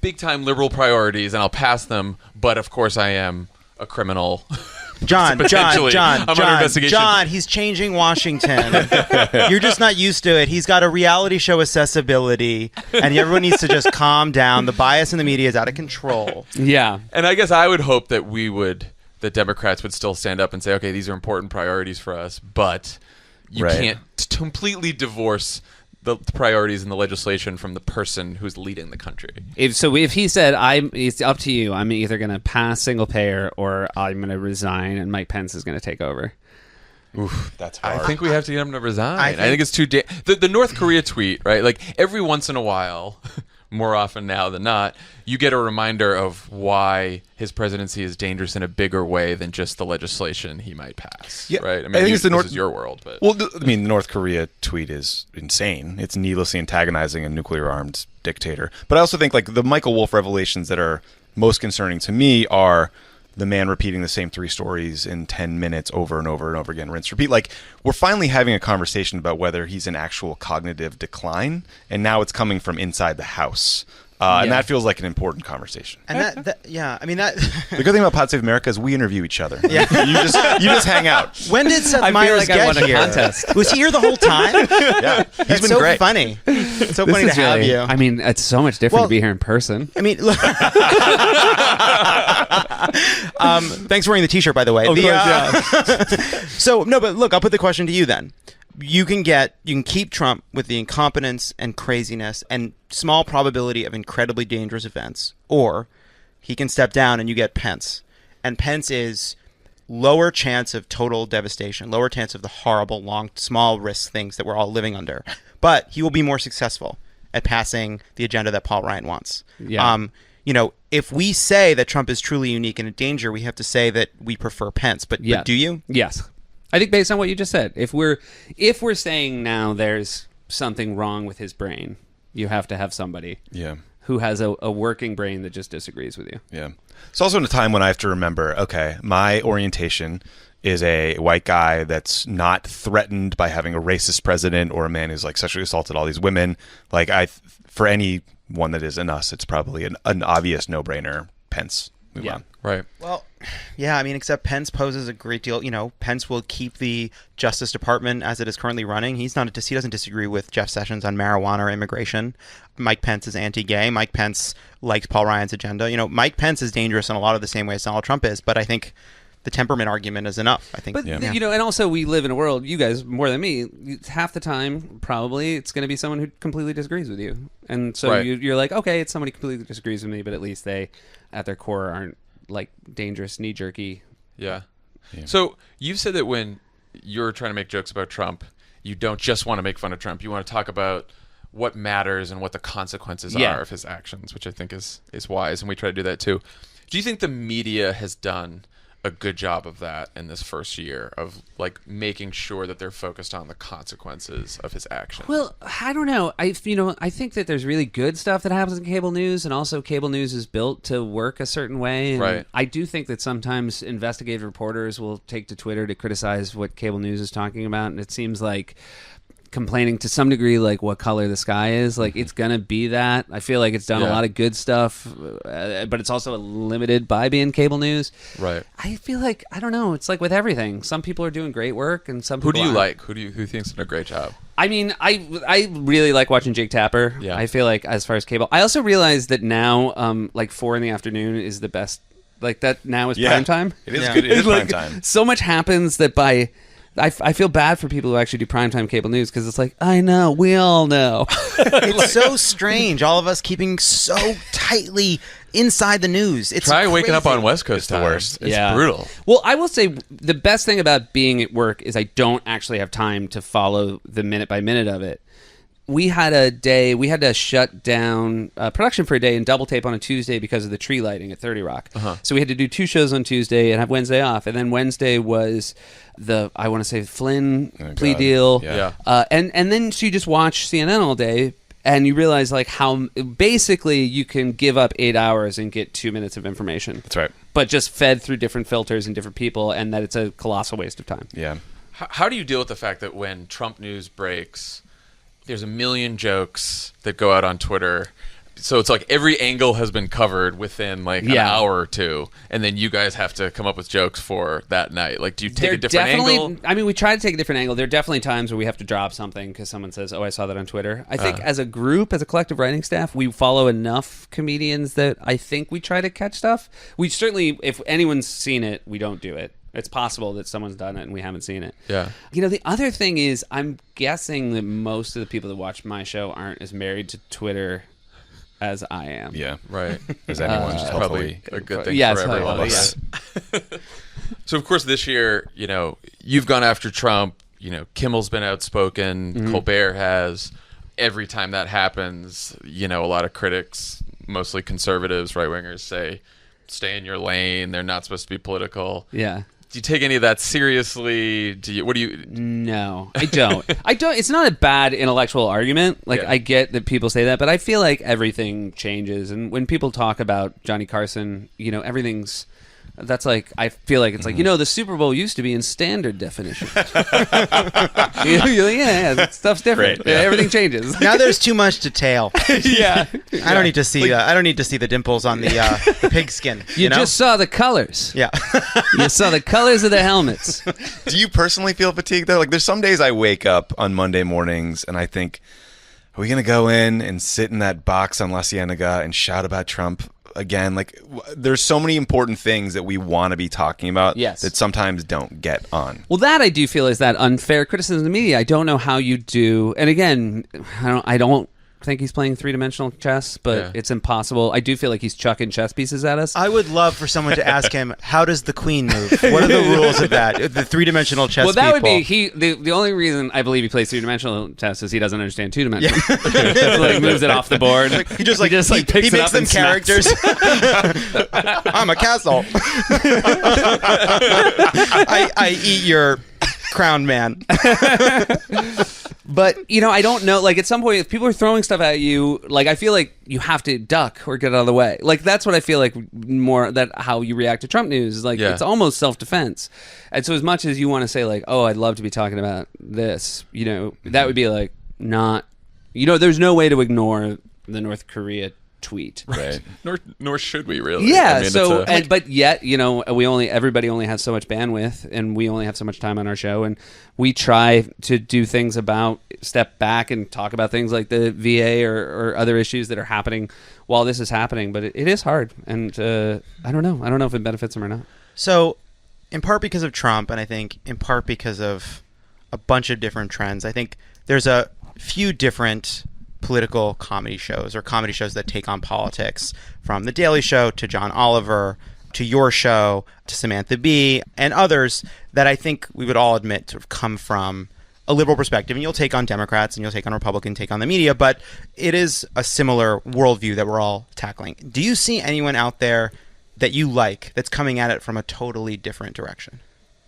big time liberal priorities and I'll pass them, but of course I am a criminal. John, I'm under investigation. John, he's changing Washington. You're just not used to it. He's got a reality show accessibility, and everyone needs to just calm down. The bias in the media is out of control. Yeah. And I guess I would hope that that Democrats would still stand up and say, okay, these are important priorities for us, but you can't completely divorce the priorities in the legislation from the person who's leading the country. If he said, it's up to you, I'm either going to pass single payer or I'm going to resign and Mike Pence is going to take over. Oof, that's hard. I think we have to get him to resign. I think it's too... The North Korea tweet, right? Like, every once in a while, more often now than not, you get a reminder of why his presidency is dangerous in a bigger way than just the legislation he might pass, right? I mean, think this is your world. But. Well, the North Korea tweet is insane. It's needlessly antagonizing a nuclear-armed dictator. But I also think, like, the Michael Wolff revelations that are most concerning to me are the man repeating the same 3 stories in 10 minutes over and over and over again, rinse, repeat. Like, we're finally having a conversation about whether he's in actual cognitive decline, and now it's coming from inside the house. And that feels like an important conversation. And I mean, that. The good thing about Pod Save America is we interview each other. Yeah. you just hang out. When did Seth I Myers feel like get I won here? a contest. Was he here the whole time? Yeah, he's been so great. Funny. It's so funny to have you. I mean, it's so much different to be here in person. I mean, thanks for wearing the T-shirt, by the way. So no, but look, I'll put the question to you then. You can keep Trump with the incompetence and craziness and small probability of incredibly dangerous events, or he can step down and you get Pence. And Pence is lower chance of total devastation, lower chance of the horrible, long, small risk things that we're all living under. But he will be more successful at passing the agenda that Paul Ryan wants. Yeah. You know, if we say that Trump is truly unique and a danger, we have to say that we prefer Pence. But do you? Yes. I think based on what you just said, if we're saying now there's something wrong with his brain, you have to have somebody who has a working brain that just disagrees with you. Yeah. It's also in a time when I have to remember, okay, my orientation is a white guy that's not threatened by having a racist president or a man who's like sexually assaulted all these women. Like for anyone that is in us, it's probably an obvious no-brainer. Pence. Move on. Right. Well, yeah, I mean, except Pence poses a great deal. Pence will keep the Justice Department as it is currently running. He doesn't disagree with Jeff Sessions on marijuana or immigration. Mike Pence is anti-gay. Mike Pence likes Paul Ryan's agenda. Mike Pence is dangerous in a lot of the same way as Donald Trump is, but I think the temperament argument is enough. I think. But and also we live in a world, you guys more than me, half the time probably it's going to be someone who completely disagrees with you, and so you're like, okay, it's somebody who completely disagrees with me, but at least they, at their core, aren't like dangerous, knee jerky. Yeah. So you've said that when you're trying to make jokes about Trump, you don't just want to make fun of Trump. You want to talk about what matters and what the consequences are of his actions, which I think is wise, and we try to do that too. Do you think the media has done a good job of that in this first year of like making sure that they're focused on the consequences of his actions? Well, I don't know. I think that there's really good stuff that happens in cable news, and also cable news is built to work a certain way. And right. I do think that sometimes investigative reporters will take to Twitter to criticize what cable news is talking about, and it seems like complaining to some degree like what color the sky is, like it's gonna be that. I feel like it's done a lot of good stuff, but it's also limited by being cable news. Right. I feel like, I don't know, it's like with everything, some people are doing great work and some people Who do you aren't. like? Who thinks did a great job? I mean, I really like watching Jake Tapper. Yeah. I feel like as far as cable, I also realize that now like 4 PM is the best, like that now is prime time. It is good. It is Like, prime time. so much happens that I feel bad for people who actually do primetime cable news, because it's like, I know, we all know. It's so strange, all of us keeping so tightly inside the news. It's Try waking up crazy. on West Coast It's the time. worst. It's brutal. Well, I will say the best thing about being at work is I don't actually have time to follow the minute by minute of it. We had to shut down production for a day and double tape on a Tuesday because of the tree lighting at 30 Rock. So we had to do 2 shows on Tuesday and have Wednesday off. And then Wednesday was I want to say Flynn plea deal. Yeah. And then so you just watch CNN all day, and you realize like how basically you can give up 8 hours and get 2 minutes of information. That's right. But just fed through different filters and different people, and that it's a colossal waste of time. Yeah. How do you deal with the fact that when Trump news breaks, there's a million jokes that go out on Twitter? So it's like every angle has been covered within like an hour or two, and then you guys have to come up with jokes for that night. Like, do you take a different angle? I mean, we try to take a different angle. There are definitely times where we have to drop something because someone says, "Oh, I saw that on Twitter." I think as a group, as a collective writing staff, we follow enough comedians that I think we try to catch stuff. We certainly, if anyone's seen it, we don't do it. It's possible that someone's done it and we haven't seen it. Yeah. The other thing is, I'm guessing that most of the people that watch my show aren't as married to Twitter as I am. Yeah. Right. As anyone, just Probably hopefully. a good thing Yes, for everyone. hopefully, Yeah. So of course this year, you've gone after Trump. Kimmel's been outspoken. Colbert has. Every time that happens, a lot of critics, mostly conservatives, right wingers, say, "Stay in your lane. They're not supposed to be political." Yeah. Do you take any of that seriously? No, I don't. It's not a bad intellectual argument. Like, I get that people say that, but I feel like everything changes. And when people talk about Johnny Carson, everything's... That's like, I feel like it's like, the Super Bowl used to be in standard definition. That stuff's different. Right, yeah. Everything changes. Now there's too much detail. Yeah. I don't need to see. I don't need to see the dimples on the pigskin. You know? just saw the colors. Yeah. You saw the colors of the helmets. Do you personally feel fatigued though? Like, there's some days I wake up on Monday mornings and I think, are we going to go in and sit in that box on La Cienega and shout about Trump again? Like, there's so many important things that we want to be talking about that sometimes don't get on. Well, that I do feel is that unfair criticism of the media. I don't know how you do, and again, I don't think he's playing 3-dimensional chess, but it's impossible. I do feel like he's chucking chess pieces at us. I would love for someone to ask him, how does the queen move? What are the rules of that? The 3-dimensional chess Well, that people. would be the only reason I believe he plays 3-dimensional chess is he doesn't understand 2-dimensional. So, like, moves it off the board. He just picks he it makes up them and characters. I'm a castle. I eat your crown man. But, I don't know. Like, at some point, if people are throwing stuff at you, like, I feel like you have to duck or get out of the way. Like, that's what I feel like more, that how you react to Trump news is like, it's almost self-defense. And so as much as you want to say, like, oh, I'd love to be talking about this, that would be like, not, there's no way to ignore the North Korea tweet. Right. Nor should we really. Yeah. I mean, but yet, everybody only has so much bandwidth, and we only have so much time on our show, and we try to do things about step back and talk about things like the VA or other issues that are happening while this is happening. But it is hard, and I don't know. I don't know if it benefits them or not. So, in part because of Trump, and I think in part because of a bunch of different trends, I think there's a few different political comedy shows or comedy shows that take on politics, from The Daily Show to John Oliver to your show to Samantha Bee and others, that I think we would all admit sort of come from a liberal perspective. And you'll take on Democrats and you'll take on Republicans, take on the media, but it is a similar worldview that we're all tackling. Do you see anyone out there that you like that's coming at it from a totally different direction?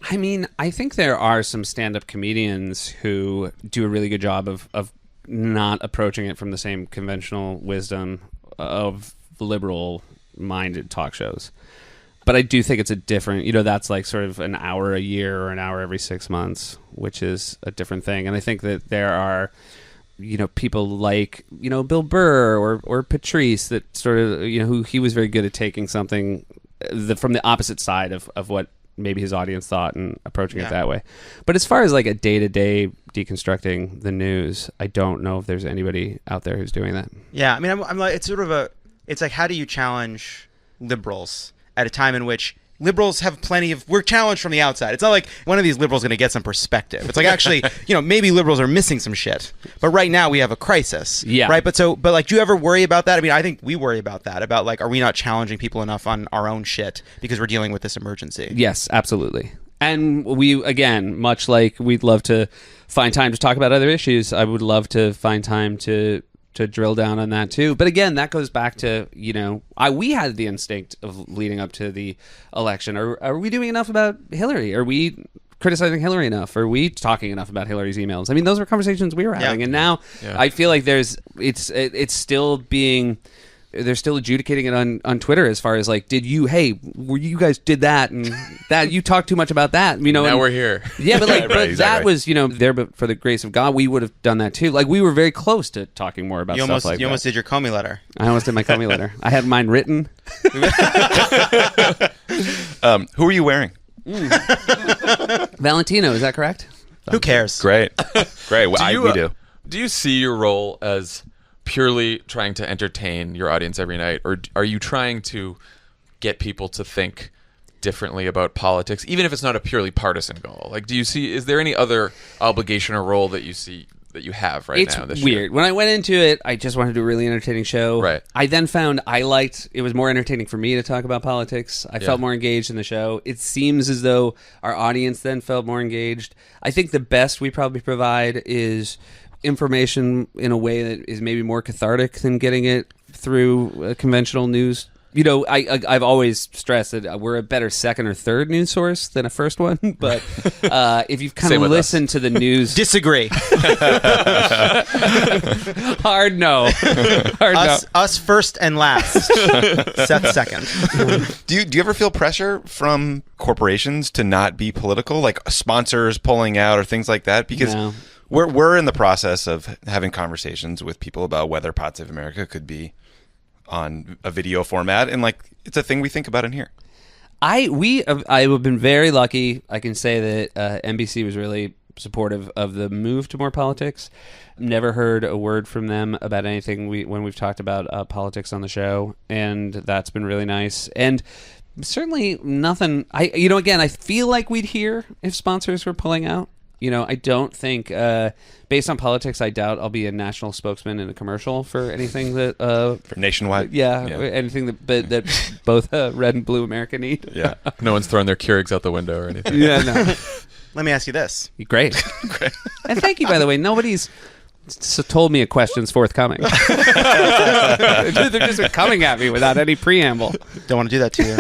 I mean, I think there are some stand-up comedians who do a really good job of not approaching it from the same conventional wisdom of liberal-minded talk shows. But I do think it's a different, that's like sort of an hour a year or an hour every 6 months, which is a different thing. And I think that there are, people like, Bill Burr or Patrice that sort of, who he was very good at taking something from the opposite side of what maybe his audience thought and approaching it that way. But as far as like a day-to-day deconstructing the news, I don't know if there's anybody out there who's doing that. Yeah, I mean, I'm like, it's sort of it's like, how do you challenge liberals at a time in which liberals have we're challenged from the outside. It's not like one of these liberals going to get some perspective. It's like, actually, maybe liberals are missing some shit. But right now we have a crisis. Yeah. Right. But like, do you ever worry about that? I mean, I think we worry about that, about like, are we not challenging people enough on our own shit because we're dealing with this emergency? Yes, absolutely. And we, again, much like we'd love to find time to talk about other issues, I would love to find time to drill down on that too. But again, that goes back to, we had the instinct of leading up to the election. Are we doing enough about Hillary? Are we criticizing Hillary enough? Are we talking enough about Hillary's emails? I mean, those were conversations we were having. And now I feel like it's still being... They're still adjudicating it on Twitter as far as like, you guys did that and that, you talked too much about that, now we're here. Yeah, but like, Right, exactly. that was, there, but for the grace of God, we would have done that too. Like, we were very close to talking more about stuff like that. You almost did your Comey letter. I almost did my Comey letter. I had mine written. Who are you wearing? Valentino, is that correct? Who cares? Great. Well, we do. Do you see your role as purely trying to entertain your audience every night, or are you trying to get people to think differently about politics, even if it's not a purely partisan goal? Like, is there any other obligation or role that you see that you have right now this weird. year? When I went into it, I just wanted to do a really entertaining show. Right. I then found it was more entertaining for me to talk about politics. I felt more engaged in the show. It seems as though our audience then felt more engaged. I think the best we probably provide is information in a way that is maybe more cathartic than getting it through conventional news. I've always stressed that we're a better second or third news source than a first one. But if you've kind of listened to the news, Disagree. hard no. Us first and last. Seth second. Do you ever feel pressure from corporations to not be political, like sponsors pulling out or things like that? Because No. we're in the process of having conversations with people about whether Pod Save America could be on a video format, and like, it's a thing we think about in here. I have been very lucky. I can say that NBC was really supportive of the move to more politics. Never heard a word from them about anything when we've talked about politics on the show, and that's been really nice. And certainly nothing. I feel like we'd hear if sponsors were pulling out. I don't think, based on politics, I doubt I'll be a national spokesman in a commercial for anything that... For nationwide? Yeah, anything that both Red and Blue America need. Yeah. No one's throwing their Keurigs out the window or anything. Yeah, no. Let me ask you this. Great. And thank you, by the way. Nobody's told me a question's forthcoming. They're just coming at me without any preamble. Don't want to do that to you.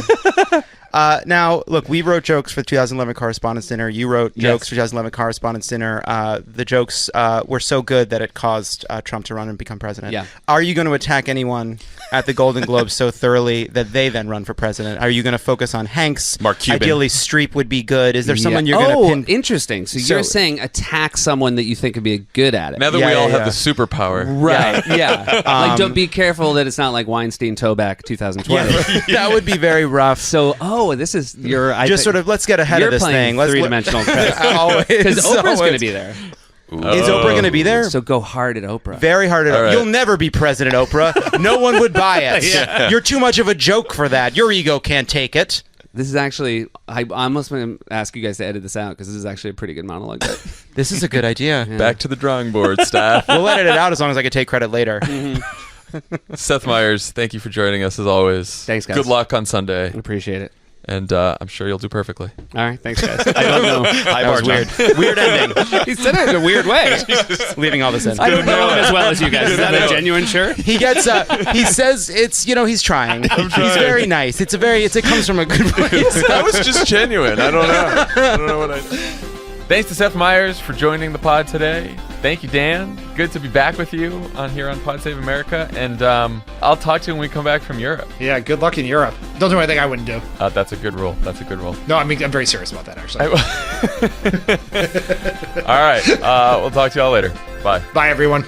Now, look, we wrote jokes for the 2011 Correspondents' Dinner. You wrote jokes for 2011 Correspondents' Dinner. The jokes were so good that it caused Trump to run and become president. Yeah. Are you going to attack anyone at the Golden Globes so thoroughly that they then run for president? Are you going to focus on Hanks? Mark Cuban. Ideally, Streep would be good. Is there someone you're Oh, going to pin? interesting. So you're saying attack someone that you think would be good at it. Now that we all have the superpower. Right, yeah. Like, don't be careful that it's not like Weinstein Toback 2020. That would be very rough. So, this is your... Just sort of, let's get ahead of this thing. Let's three-dimensional Always. Because Oprah's Always. going to be there. Is Oprah going to be there? So go hard at Oprah. Very hard at Oprah. right. You'll never be president, Oprah. No one would buy it. You're too much of a joke for that. Your ego can't take it. This is actually... I almost want to ask you guys to edit this out because this is actually a pretty good monologue. This is a good idea. Back to the drawing board, staff. We'll edit it out as long as I can take credit later. Seth Myers, thank you for joining us as always. Thanks, guys. Good luck on Sunday. Appreciate it. And I'm sure you'll do perfectly. All right, thanks, guys. I don't know. That was weird. Weird ending. He said it in a weird way. Leaving all this in. I don't know him as well as you guys. Is that a genuine shirt? He gets. He says it's. He's trying. He's very nice. It comes from a good place. That was just genuine. I don't know. I don't know what I... Thanks to Seth Myers for joining the pod today. Thank you, Dan. Good to be back with you here on Pod Save America. And I'll talk to you when we come back from Europe. Yeah, good luck in Europe. Don't do anything I wouldn't do. That's a good rule. That's a good rule. No, I mean, I'm very serious about that, actually. All right. We'll talk to y'all later. Bye. Bye, everyone.